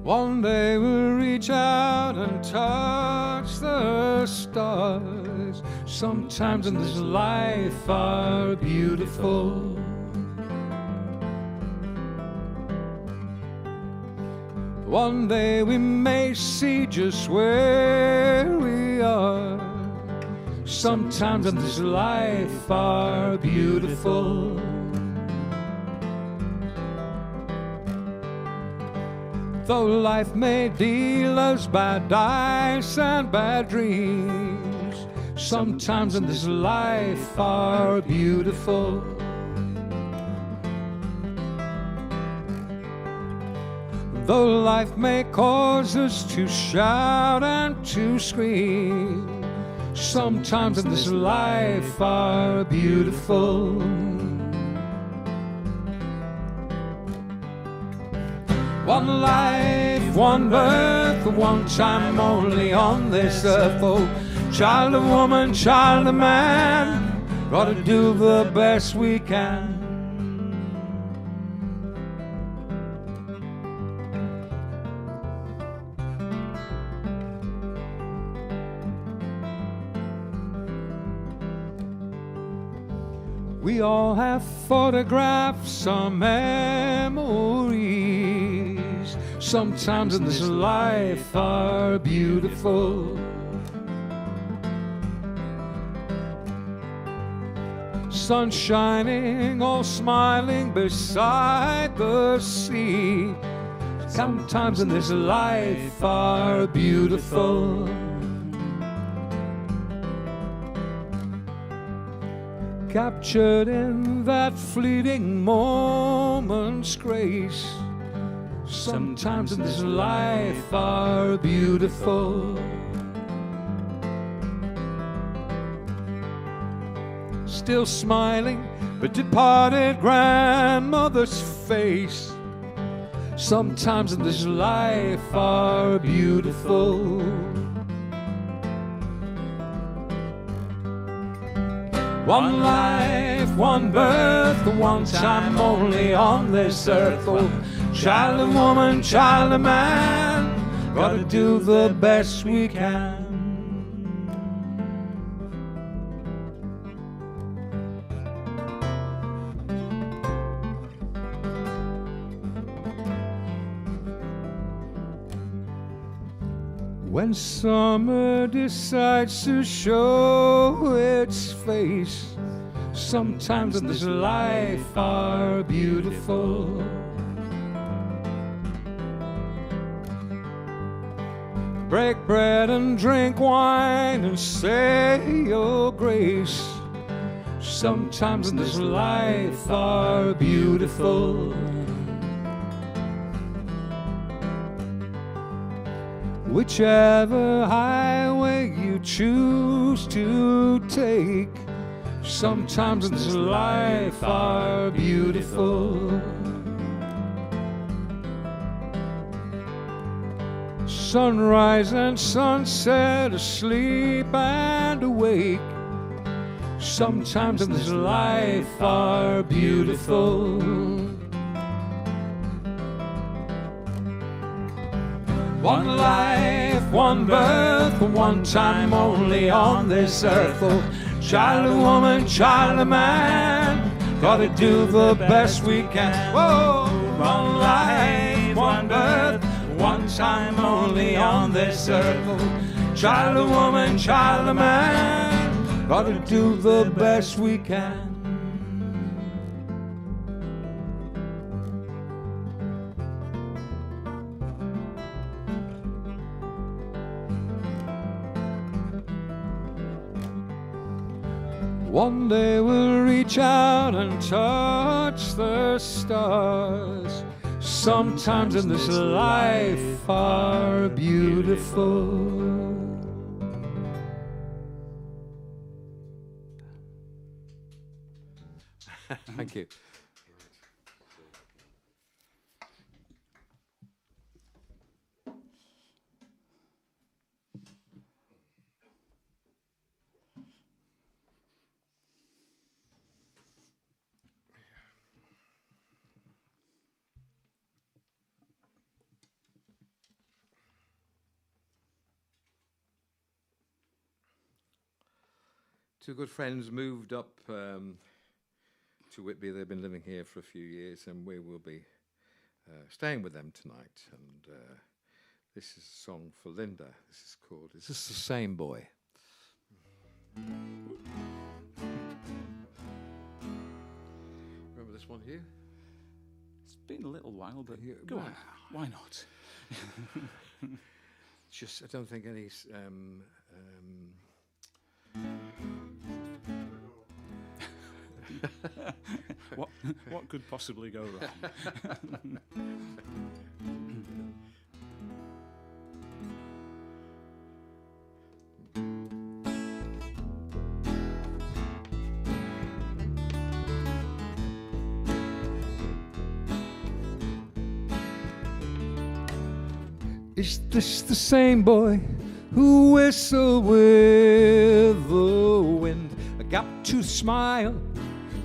One day we'll reach out and touch the stars. Sometimes in this life are beautiful. One day we may see just where we are. Sometimes in this life are beautiful. Though life may deal us bad dice and bad dreams, sometimes in this life are beautiful. Though life may cause us to shout and to scream, sometimes in this life are beautiful. One life, one birth, one time only on this earth. Oh, child of woman, child of man, gotta do the best we can. We all have photographs, some memories, sometimes in this life are beautiful. Sun shining, all smiling beside the sea, sometimes in this life are beautiful. Captured in that fleeting moment's grace, sometimes in this life are beautiful. Still smiling, but departed grandmother's face, sometimes in this life are beautiful. One life, one birth, one time only on this earth. Oh, child of woman, child of man, gotta do the best we can. When summer decides to show its face, sometimes in this life are beautiful. Break bread and drink wine and say your grace, sometimes in this life are beautiful. Whichever highway you choose to take, sometimes in this life are beautiful. Sunrise and sunset, asleep and awake, sometimes in this life are beautiful. One life, one birth, one time only on this earth. Oh, child of woman, child of man, gotta do the best we can. Whoa, one life, one birth, one time only on this earth. Oh, child of woman, child of man, gotta do the best we can. One day we'll reach out and touch the stars, sometimes in this life are beautiful. Thank you. Two good friends moved up to Whitby. They've been living here for a few years, and we will be staying with them tonight. And this is a song for Linda. This is called "Is This the Same Boy?" Remember this one here? It's been a little while, but Yeah, go on. Why not? Just, I don't think any. What could possibly go wrong? Is this the same boy who whistle with the wind. I got to smile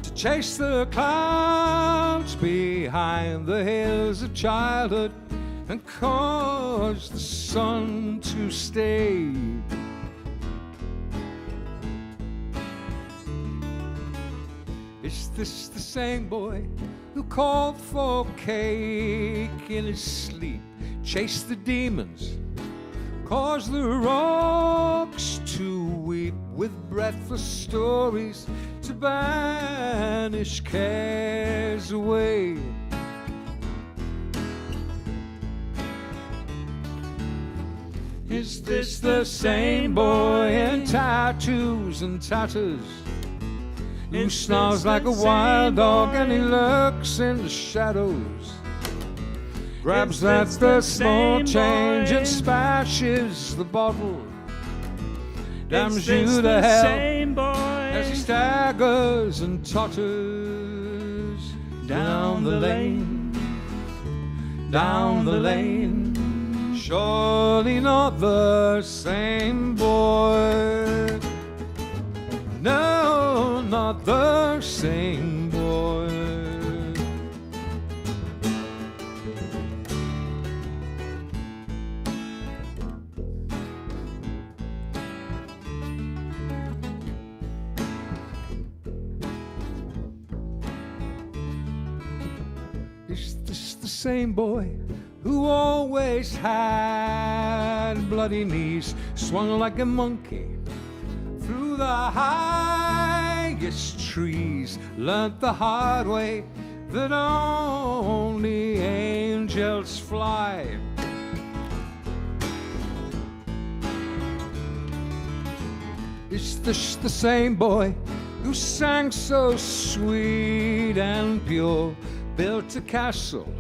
to chase the clouds behind the hills of childhood and cause the sun to stay. Is this the same boy who called for cake in his sleep, chased the demons, caused the rocks to weep, with breathless stories to banish cares away? Is this the same boy in tattoos and tatters, who snarls like a wild dog and he lurks in the shadows, grabs at the small change and smashes the bottle, damns you to hell as he staggers and totters down the lane, down the lane? Surely not the same boy. No, not the same boy. Is this the same boy who always had bloody knees, swung like a monkey through the highest trees, learnt the hard way that only angels fly? Is this the same boy who sang so sweet and pure, built a castle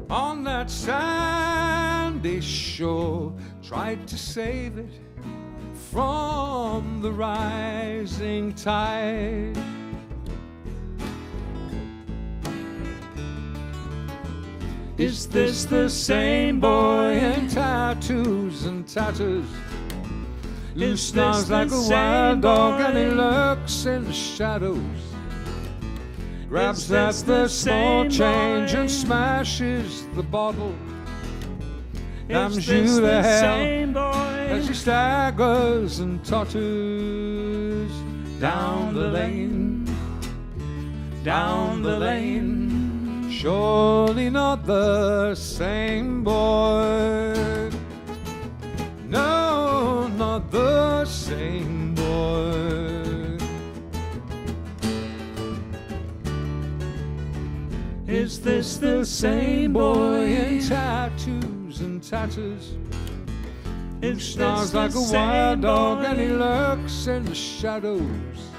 on that sandy shore, tried to save it from the rising tide? Is this the same boy in tattoos and tatters, who snarls like a wild dog and he lurks in the shadows, grabs at the small change and smashes the bottle, damns you to hell as he staggers and totters down the lane, down the lane? Surely not the same boy. No, not the same boy. Is this the same boy in tattoos and tatters, who snarls like a wild dog and he lurks in the shadows,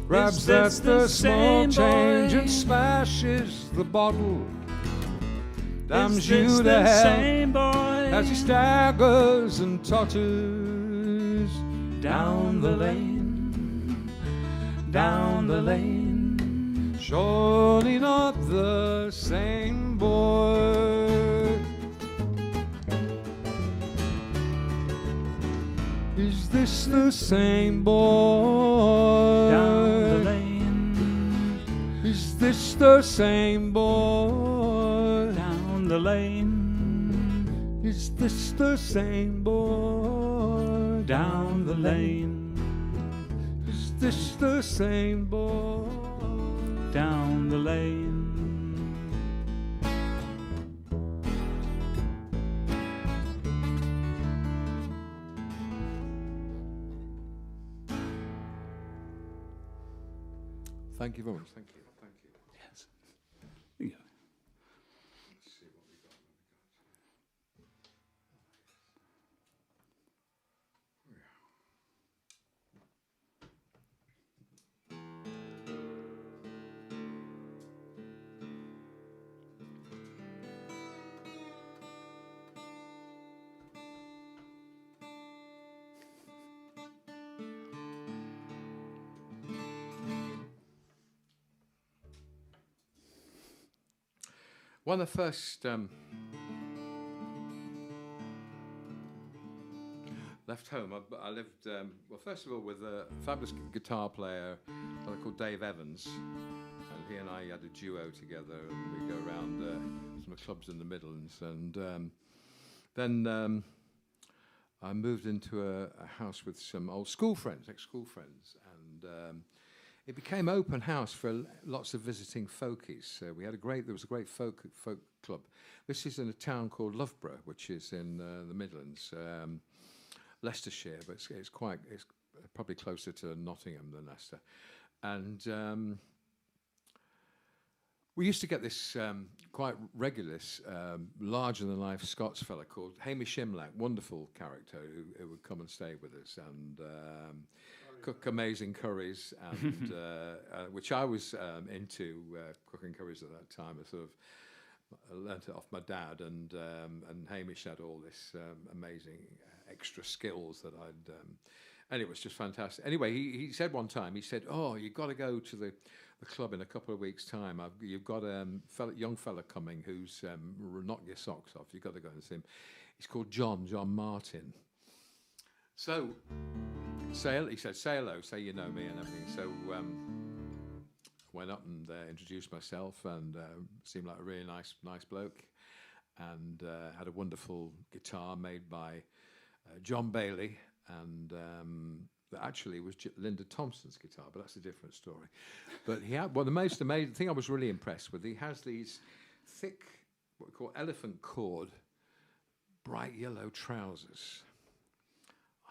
grabs at the small change and smashes the bottle, damns you to hell as he staggers and totters down the lane, down the lane? Surely not the same boy. Is this the same boy? Down the lane. Is this the same boy? Down the lane. Is this the same boy? Down the lane. Is this the same boy? Down the lane. Thank you very much. Thank you. Thank you. Yes. There you go. Let's see what we got. One of the first left home, I lived, well, first of all, with a fabulous guitar player called Dave Evans. And he and I had a duo together, and we'd go around some clubs in the Midlands. And then I moved into a house with some old school friends, ex-school friends. And it became open house for lots of visiting folkies. There was a great folk club. This is in a town called Loughborough, which is in the Midlands, Leicestershire, but it's probably closer to Nottingham than Leicester. And we used to get this quite regular, larger-than-life Scots fella called Hamish Imlach, wonderful character who would come and stay with us and cook amazing curries, and which I was into cooking curries at that time. I sort of learnt it off my dad, and Hamish had all this amazing extra skills that I'd. And it was just fantastic. Anyway, he said one time, he said, "Oh, you've got to go to the club in a couple of weeks' time. You've got a young fella coming who's knock your socks off. You've got to go and see him. He's called John Martin." So, he said, "Say hello, say you know me and everything." So went up and introduced myself, and seemed like a really nice bloke, and had a wonderful guitar made by John Bailey, and that actually was Linda Thompson's guitar, but that's a different story. But he had, well, the most amazing thing I was really impressed with, he has these thick, what we call elephant cord, bright yellow trousers.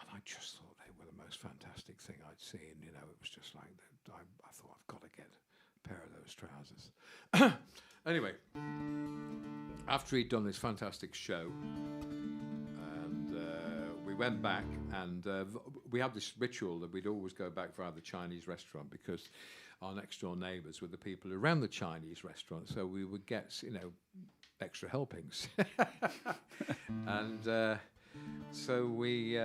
And I just thought they were the most fantastic thing I'd seen. You know, it was just like, I thought, I've got to get a pair of those trousers. Anyway, after he'd done this fantastic show, and we went back, and we had this ritual that we'd always go back for the Chinese restaurant, because our next door neighbours were the people who ran the Chinese restaurant, so we would get, you know, extra helpings. And so we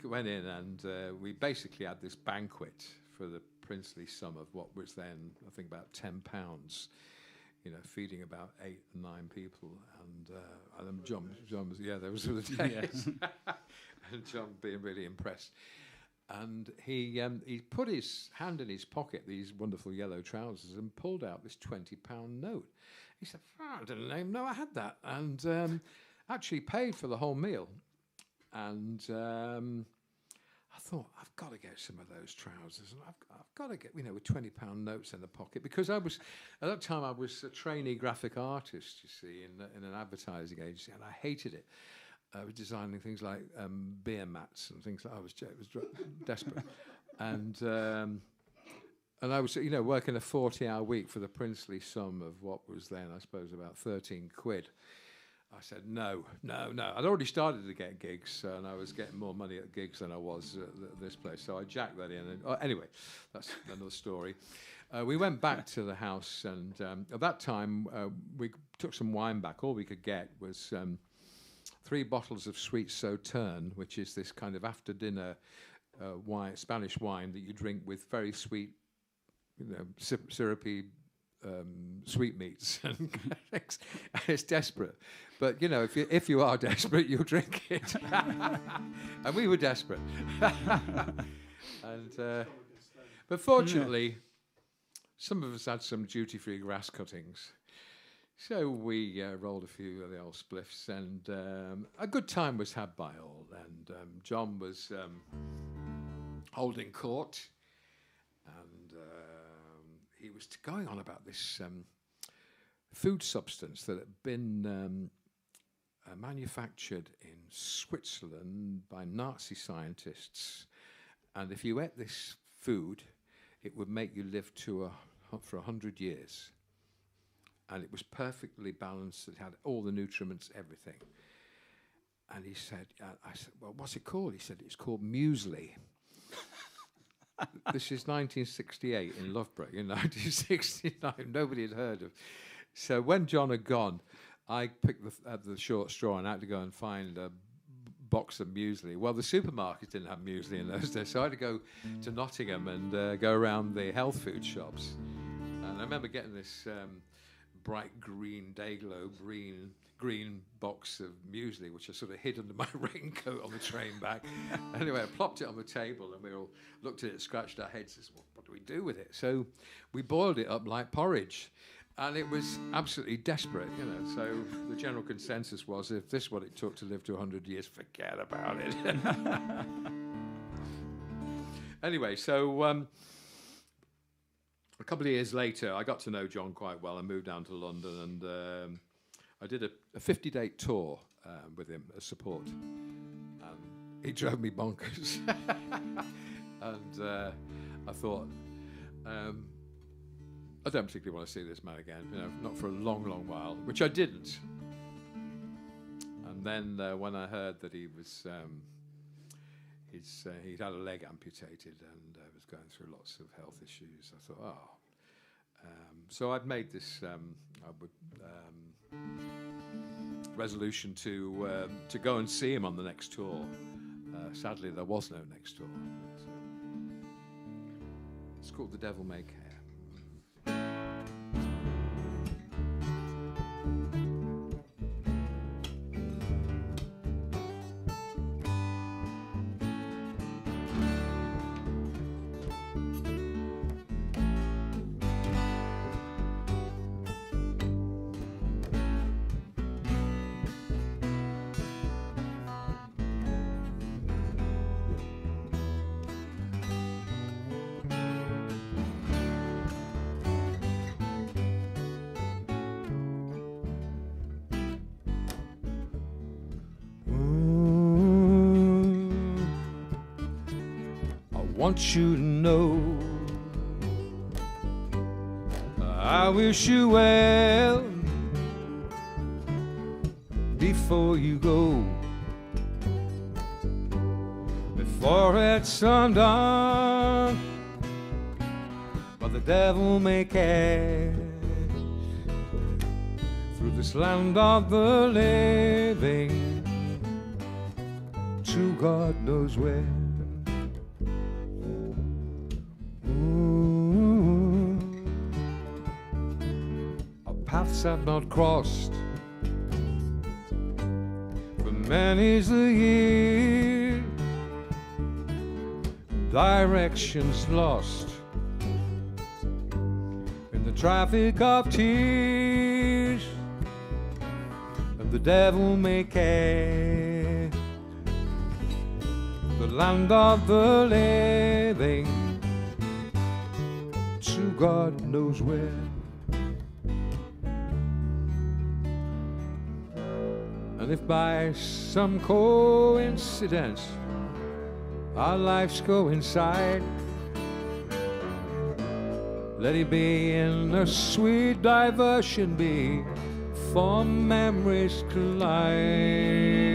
went in, and we basically had this banquet for the princely sum of what was then, I think, about £10. You know, feeding about 8 or 9 people, and John was, yeah, there was the days, and John being really impressed, and he put his hand in his pocket, these wonderful yellow trousers, and pulled out this £20 note. He said, "I didn't even know I had that," and actually paid for the whole meal, and I thought, I've got to get some of those trousers, and I've got to get, you know, with £20 notes in the pocket, because at that time I was a trainee graphic artist, you see, in an advertising agency, and I hated it. I was designing things like beer mats and things like that. I was desperate, and I was, you know, working a 40-hour week for the princely sum of what was then, I suppose, about 13 quid. I said, no. I'd already started to get gigs, and I was getting more money at gigs than I was at this place. So I jacked that in. And, anyway, that's another story. We went back to the house, and at that time, we took some wine back. All we could get was 3 bottles of sweet Sauterne, which is this kind of after-dinner wine, Spanish wine that you drink with very sweet, you know, syrupy sweetmeats, and it's desperate. But you know, if you are desperate, you'll drink it. And we were desperate. And but fortunately, some of us had some duty-free grass cuttings, so we rolled a few of the old spliffs, and a good time was had by all. And John was holding court, and he was going on about this food substance that had been manufactured in Switzerland by Nazi scientists, and if you ate this food, it would make you live for 100 years. And it was perfectly balanced. It had all the nutriments, everything. And he said, I said, "Well, what's it called?" He said, "It's called muesli." This is 1968 in Loughborough. In 1969, nobody had heard of. So when John had gone, I picked the short straw and had to go and find a box of muesli. Well, the supermarkets didn't have muesli in those days, so I had to go to Nottingham and go around the health food shops. And I remember getting this bright green Dayglow green box of muesli, which I sort of hid under my raincoat on the train back. Anyway, I plopped it on the table, and we all looked at it, scratched our heads, and said, what do we do with it? So we boiled it up like porridge, and it was absolutely desperate, you know. So the general consensus was, if this is what it took to live to 100 years, forget about it. Anyway, so a couple of years later, I got to know John quite well. I moved down to London, and I did a 50-day tour with him as support. And he drove me bonkers. And I thought, I don't particularly want to see this man again, you know, not for a long, long while, which I didn't. And then when I heard that he was, he'd had a leg amputated and was going through lots of health issues, I thought, oh. So I'd made this resolution to go and see him on the next tour. Sadly, there was no next tour. It's called The Devil May Care. I want you to know I wish you well before you go, before it's undone by the devil may cast through this land of the living to God knows where. Paths I've not crossed for many's the year, directions lost in the traffic of tears, and the devil may care the land of the living to God knows where. And if by some coincidence our lives coincide, let it be in a sweet diversion be, for memories collide.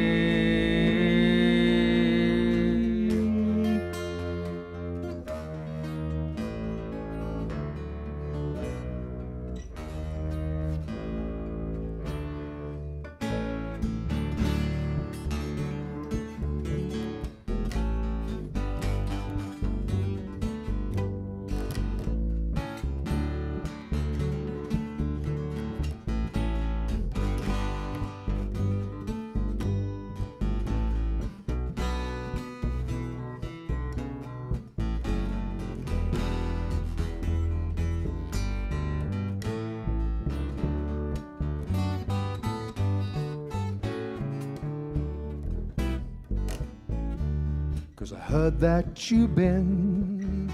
I heard that you've been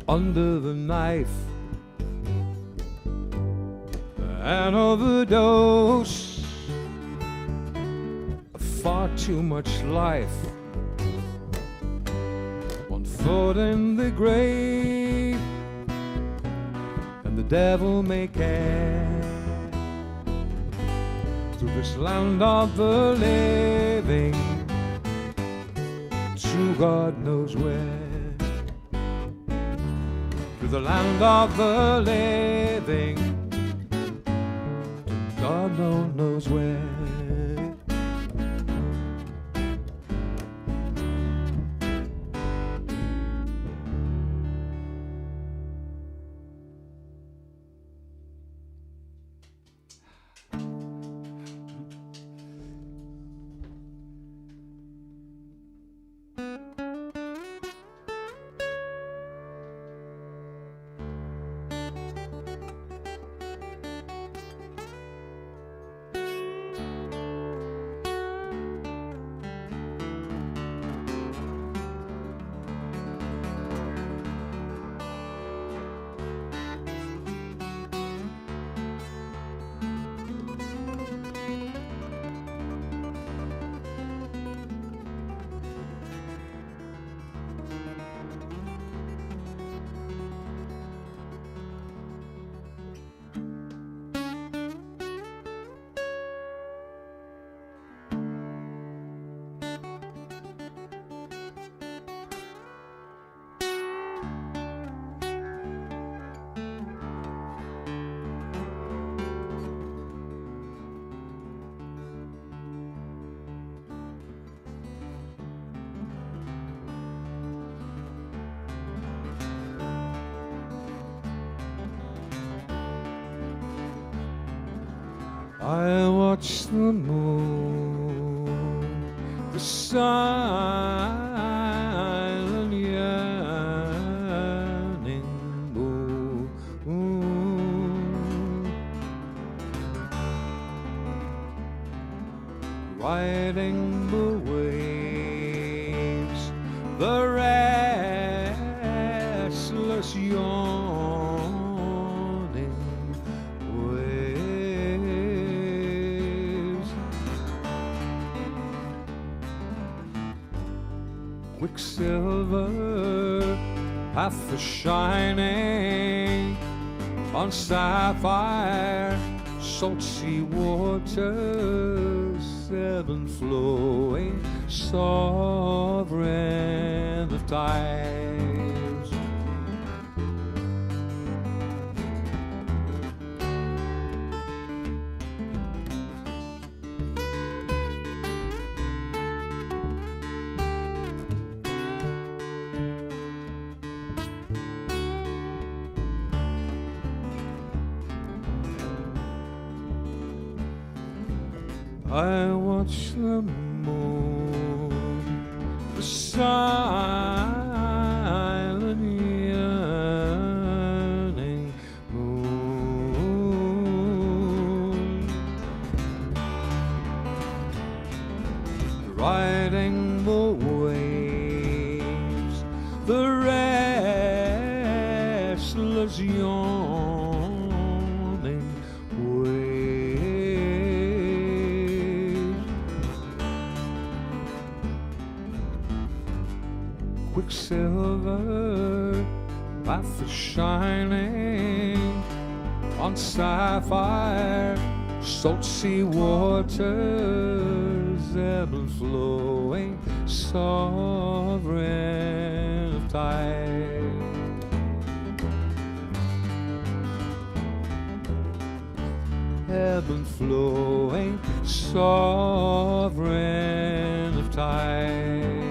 under the knife, an overdose of far too much life, one foot in the grave, and the devil may care through this land of the living to God knows where, to the land of the living, God knows where. I watch the moon, the silent yearning moon, riding the waves, the restless yawning waves. Quicksilver path is shining on sapphire salt sea waters, ebb and flowing, sovereign of tides. I watch the moon, the silent yearning moon, riding the waves, the restless yawning waves. Quicksilver path is shining on sapphire salt sea waters, ebb and flowing, sovereign of tide. Ebb and flowing, sovereign of tide.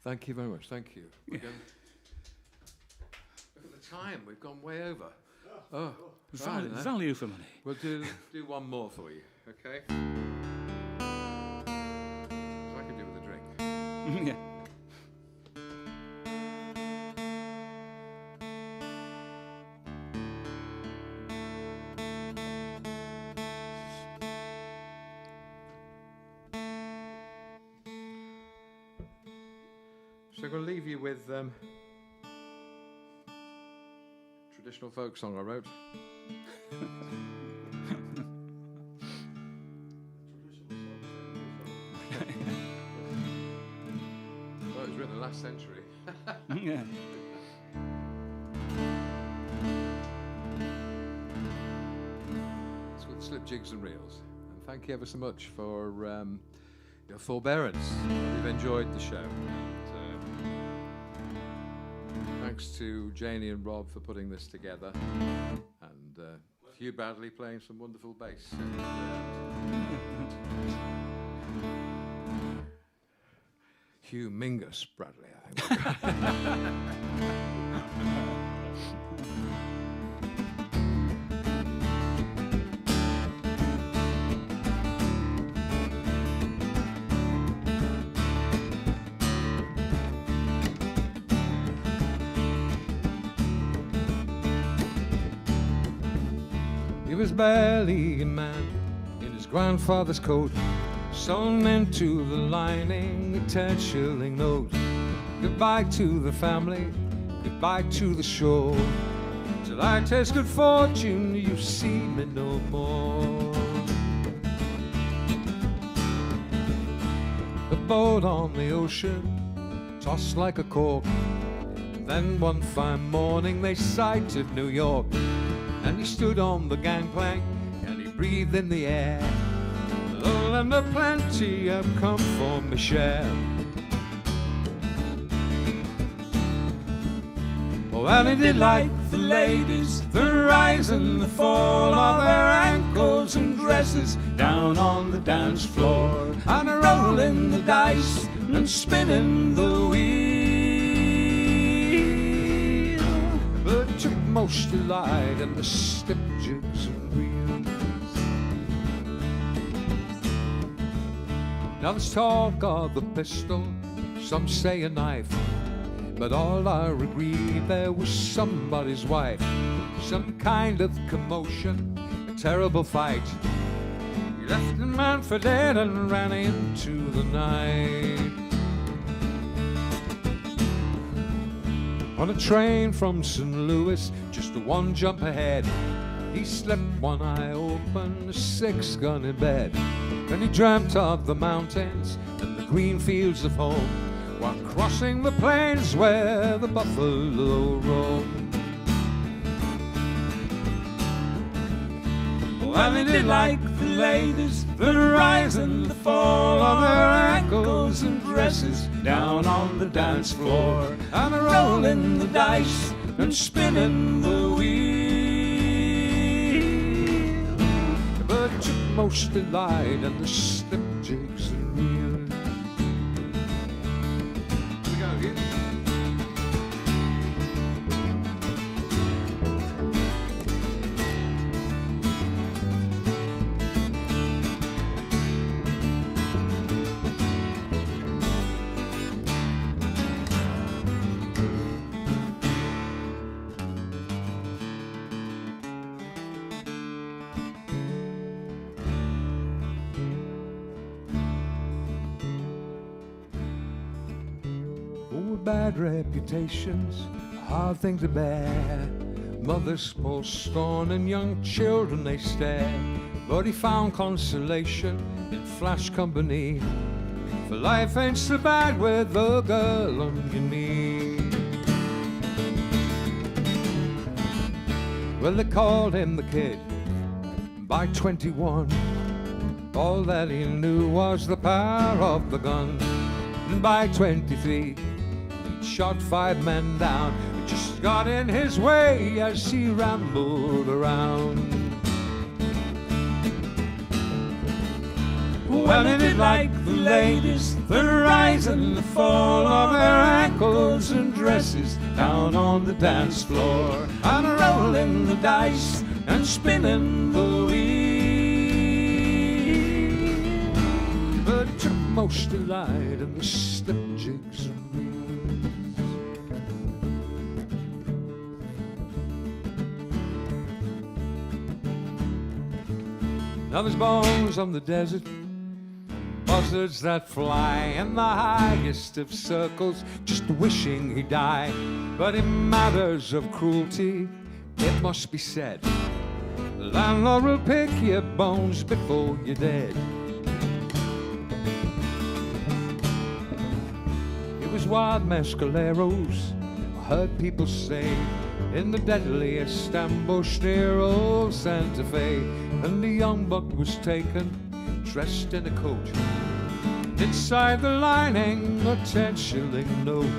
Thank you very much. Thank you. We're going, look at the time. We've gone way over. Oh, value for money. We'll do one more for you, okay? So I can do with a drink. Yeah. So I'm going to leave you with traditional folk song I wrote. Well, it was written in the last century. Yeah. It's called Slip Jigs and Reels. And thank you ever so much for your forbearance. We've enjoyed the show. Thanks to Janie and Rob for putting this together, and Hugh Bradley playing some wonderful bass. Hugh Mingus Bradley, I think. He was barely a man in his grandfather's coat, sewn into the lining a 10-shilling note. Goodbye to the family, goodbye to the shore. Till I taste good fortune, you see me no more. The boat on the ocean tossed like a cork. Then one fine morning they sighted New York. And he stood on the gangplank and he breathed in the air. Oh, and a plenty have come for my share. Oh, and he did like the ladies, the rise and the fall of their ankles and dresses down on the dance floor, and a rolling the dice and spinning the wheel. But took most delight in the step jigs and reels. Now there's talk of a pistol, some say a knife, but all are agreed there was somebody's wife. Some kind of commotion, a terrible fight. He left the man for dead and ran into the night. On a train from St. Louis, just one jump ahead, he slept one eye open, a 6-gun in bed. And he dreamt of the mountains and the green fields of home, while crossing the plains where the buffalo roam. And he did like the ladies, the rise and the fall of their ankles and dresses down on the dance floor, and a rolling the dice and spinning the wheel. But took most delight in the slip jigs and reels. We go again. Bad reputations, a hard thing to bear. Mothers pour scorn and young children they stare. But he found consolation in flash company, for life ain't so bad with a girl on your knee. Well, they called him the kid. By 21, all that he knew was the power of the gun. And by 23, shot 5 men down. It just got in his way as he rambled around. Well, he did like the ladies, the rise and the fall of their ankles and dresses down on the dance floor, and rolling the dice and spinning the wheel. But took most delight in the slip jigs and reels. Now there's bones on the desert, buzzards that fly in the highest of circles, just wishing he'd die. But in matters of cruelty, it must be said, the landlord will pick your bones before you're dead. It was wild mescaleros, I heard people say, in the deadliest ambush near old Santa Fe. And the young buck was taken, dressed in a coat, inside the lining a 10-shilling note.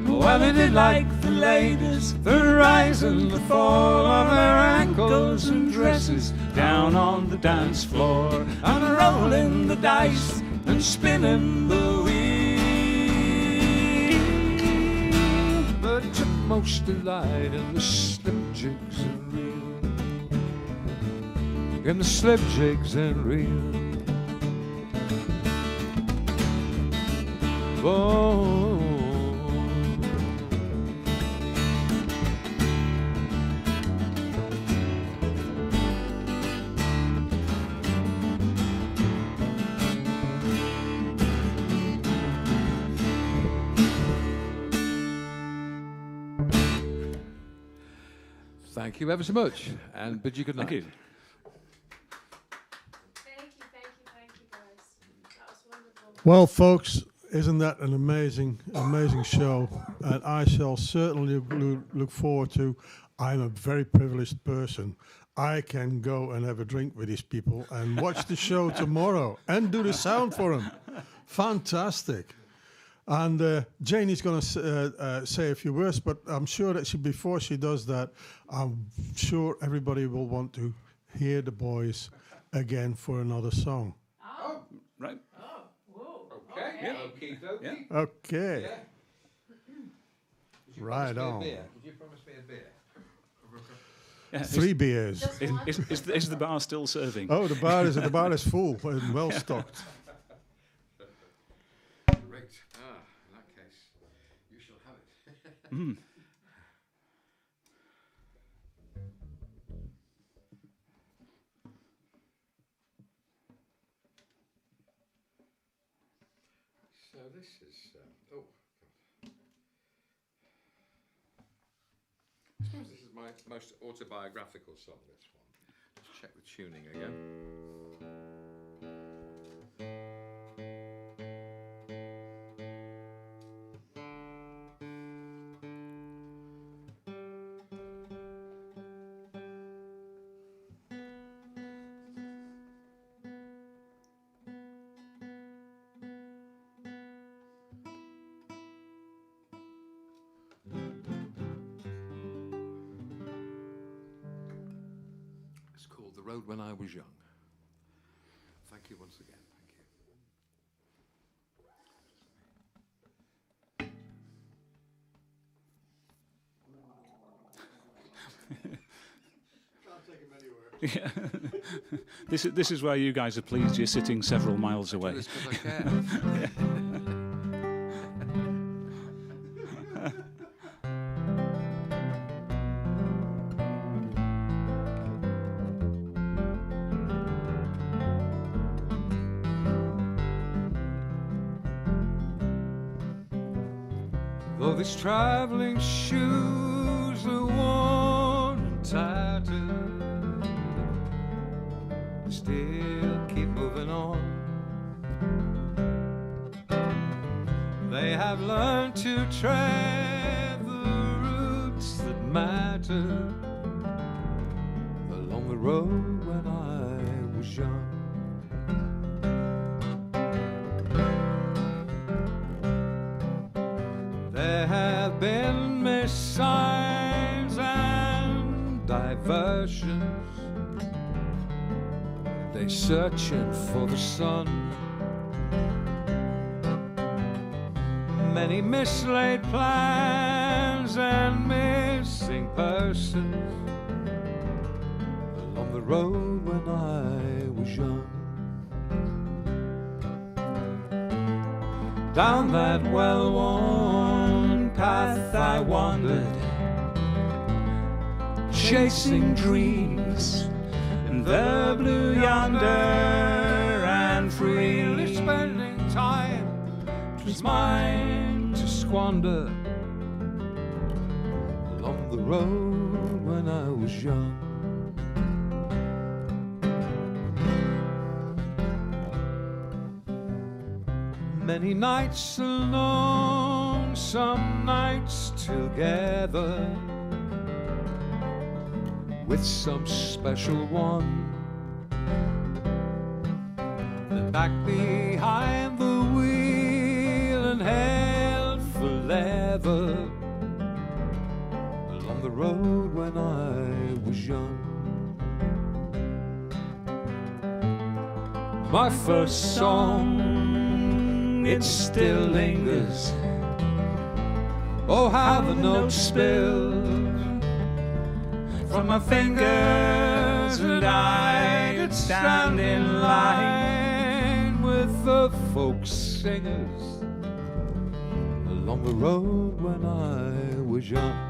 Well, he did like the ladies, the rise and the fall of their ankles and dresses down on the dance floor, and rolling the dice and spinning the wheel. most delight in the slipjigs and reel, in the slipjigs and reel. Oh, thank you ever so much, and bid you good night. Thank you. Thank you, guys. That was wonderful. Well, folks, isn't that an amazing show? And I shall certainly look forward to. I'm a very privileged person. I can go and have a drink with these people and watch the show tomorrow and do the sound for them. Fantastic. And Janie's going to say a few words, but I'm sure that before she does that, I'm sure everybody will want to hear the boys again for another song. Oh. Right. Oh. Whoa. Okay. Yeah. Okay. Yeah. Okay. Yeah. Right on. Would you promise me a beer? Yeah. 3 beers. Just one. Is the bar still serving? Oh, the bar is full and well stocked. Great. In that case, you shall have it. Mm. So this is, oh, God. I suppose this is my most autobiographical song, this one. Let's check the tuning again. It's called The Road When I Was Young. Thank you once again. Thank you. Yeah. This is where you guys are pleased you're sitting several miles away. It's 'cause I care. Though these traveling shoes are worn and tattered, I still keep moving on. They have learned to tread the routes that matter along the road when I was young. There have been missiles and diversions. They're searching for the sun. Many mislaid plans and missing persons along the road when I was young. Down that well-worn path I wandered, chasing dreams in the blue yonder, and freely spending time 'twas mine to squander along the road when I was young. Many nights alone, some nights together, with some special one. Then back behind the wheel and held for leather along the road when I was young. My first song, it still lingers Oh, how the notes spilled from my fingers, and I could stand in line with the folk singers along the road when I was young.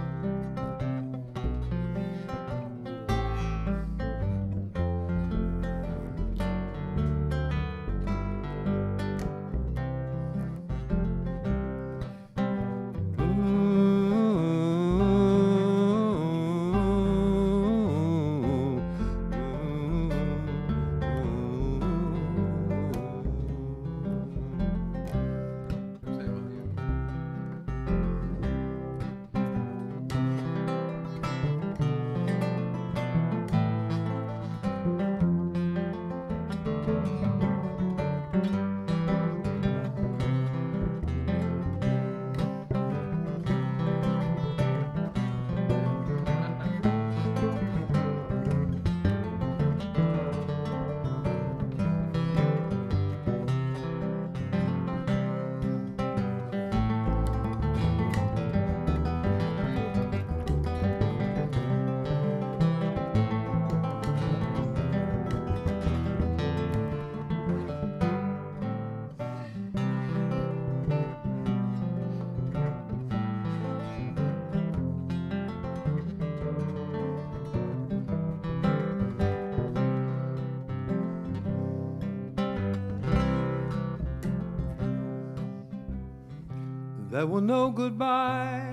There were no goodbyes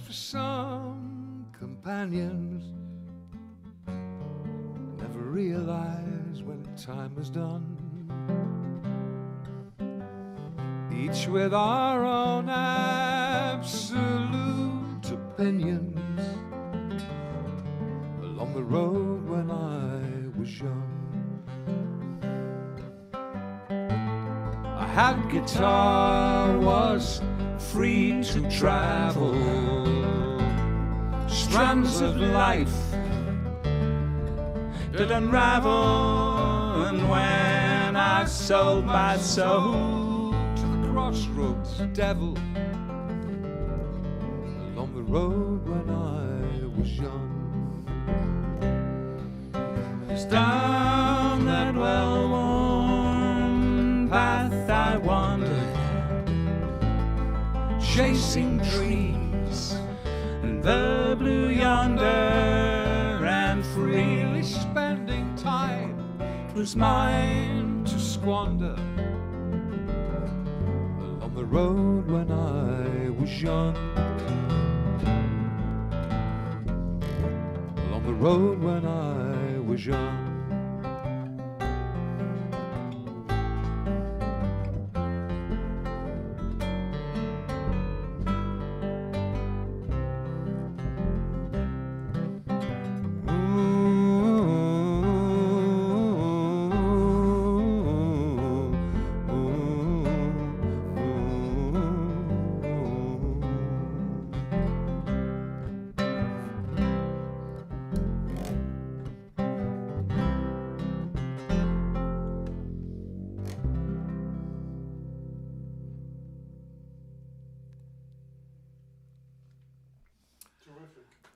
for some companions. Never realized when time was done. Each with our own absolute opinions along the road when I was young. I had guitar, was free to travel, strands of life did unravel, and when I sold my soul to the crossroads devil along the road when I was young, it's down that well-worn path I wandered, chasing dreams and the blue yonder, and freely spending time. It was mine to squander along the road when I was young, along the road when I was young.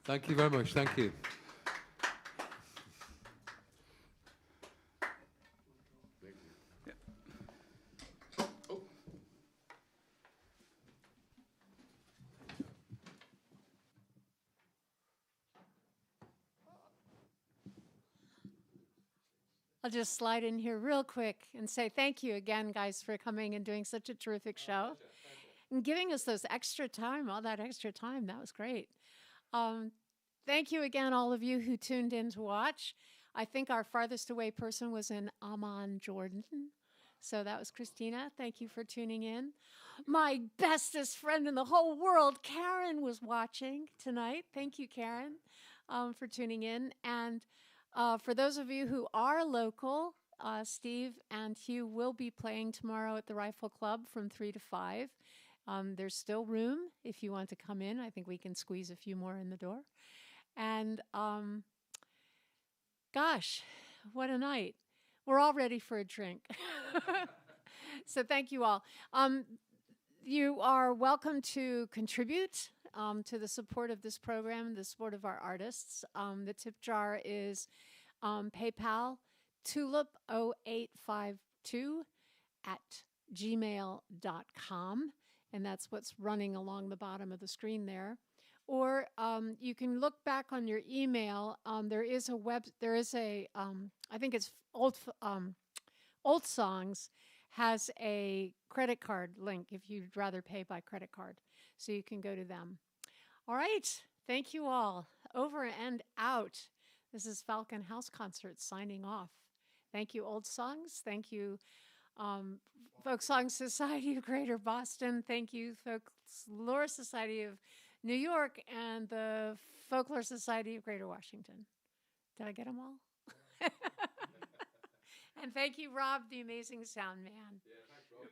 Thank you very much. Thank you. I'll just slide in here real quick and say thank you again, guys, for coming and doing such a terrific show and giving us those extra time, all that extra time. That was great. Thank you again, all of you who tuned in to watch. I think our farthest away person was in Amman, Jordan. So that was Christina. Thank you for tuning in. My bestest friend in the whole world, Karen, was watching tonight. Thank you, Karen, for tuning in. And for those of you who are local, Steve and Hugh will be playing tomorrow at the Rifle Club from 3 to 5. There's still room if you want to come in. I think we can squeeze a few more in the door. And gosh, what a night. We're all ready for a drink. So thank you all. You are welcome to contribute to the support of this program, the support of our artists. The tip jar is PayPal, Tulip0852 at gmail.com. And that's what's running along the bottom of the screen there. Or you can look back on your email. There is a I think it's Old Songs has a credit card link if you'd rather pay by credit card. So you can go to them. All right. Thank you all. Over and out. This is Falcon House Concert signing off. Thank you, Old Songs. Thank you, Folk Song Society of Greater Boston. Thank you, Folklore Society of New York and the Folklore Society of Greater Washington. Did I get them all? And thank you, Rob, the amazing sound man. Yeah, thanks, Rob.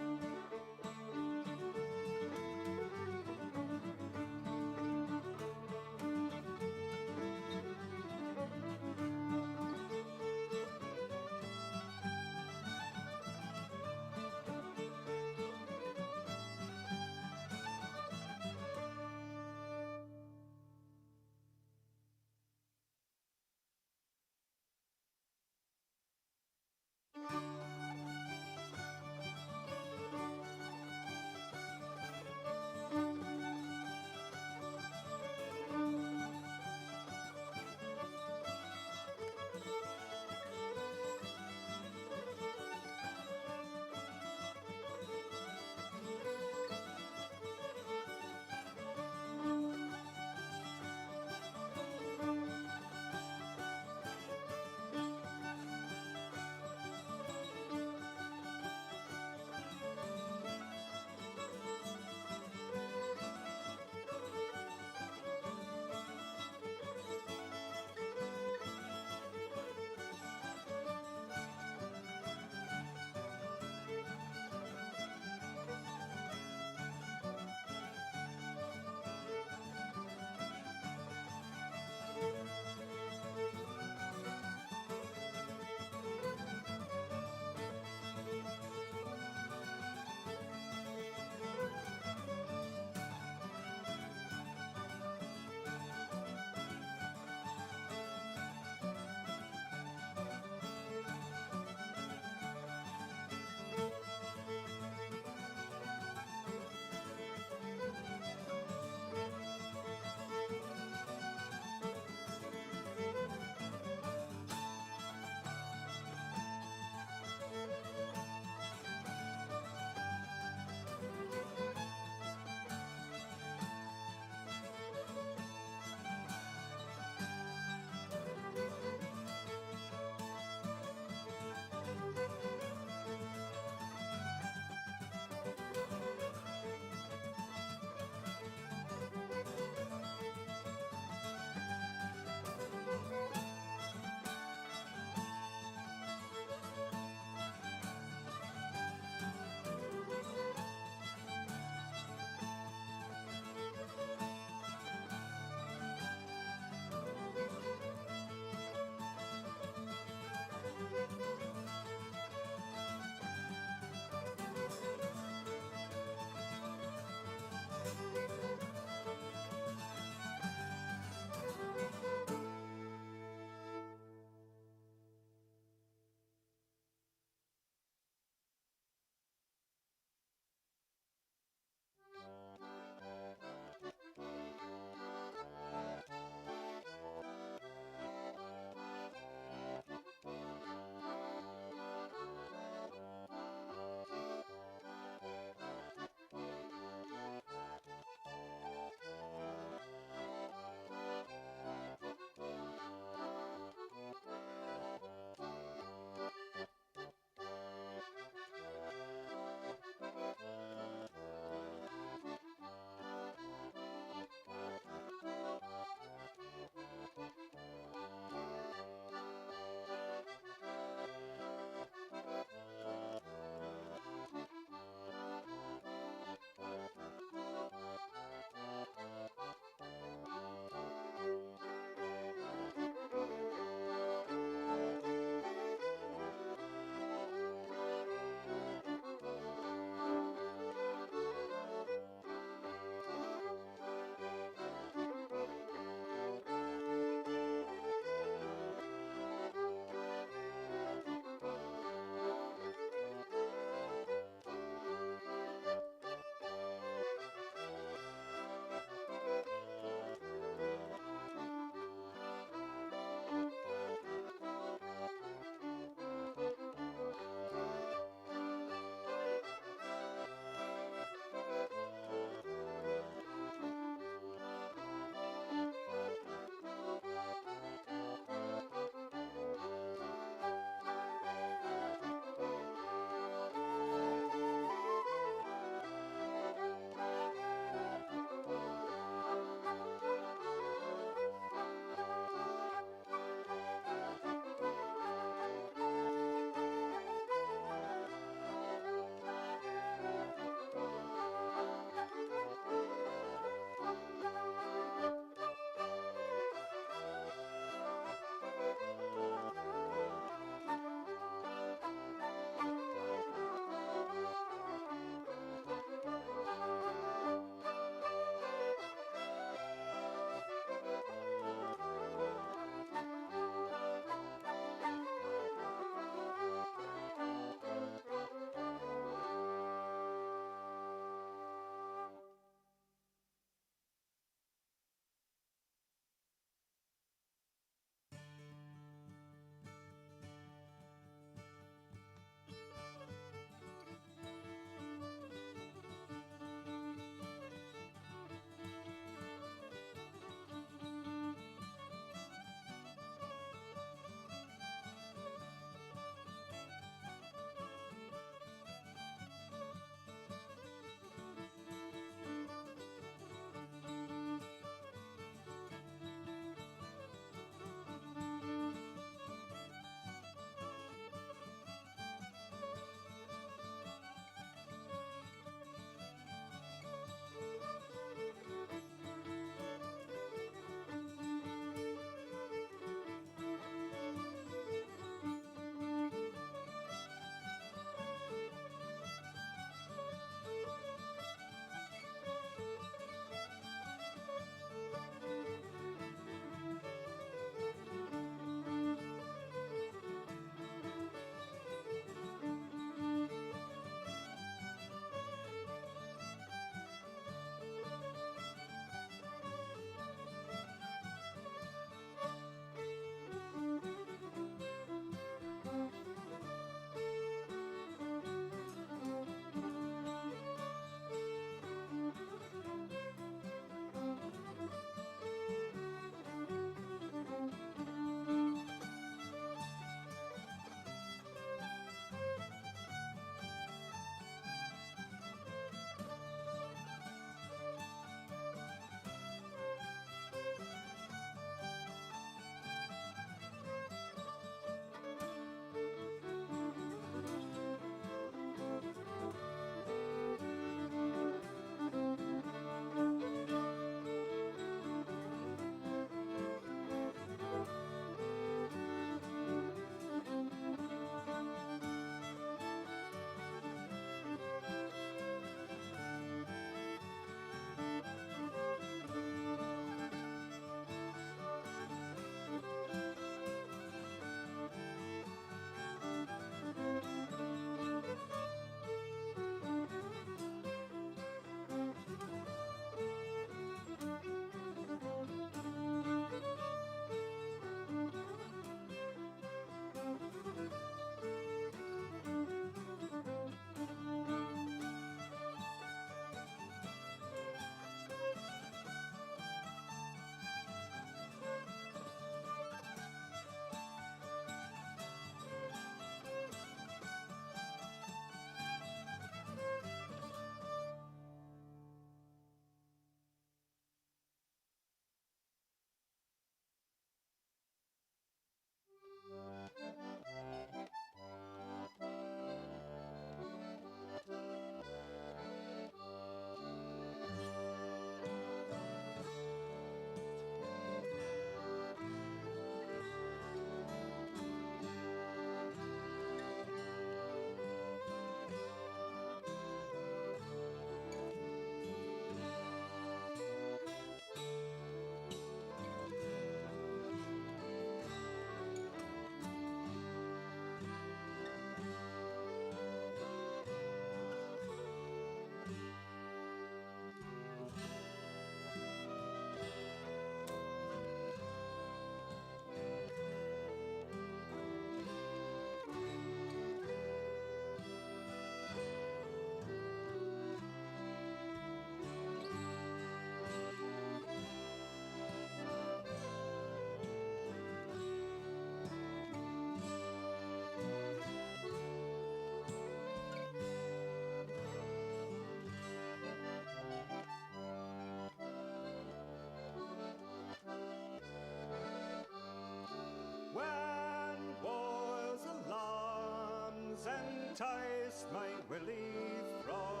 enticed my Willie from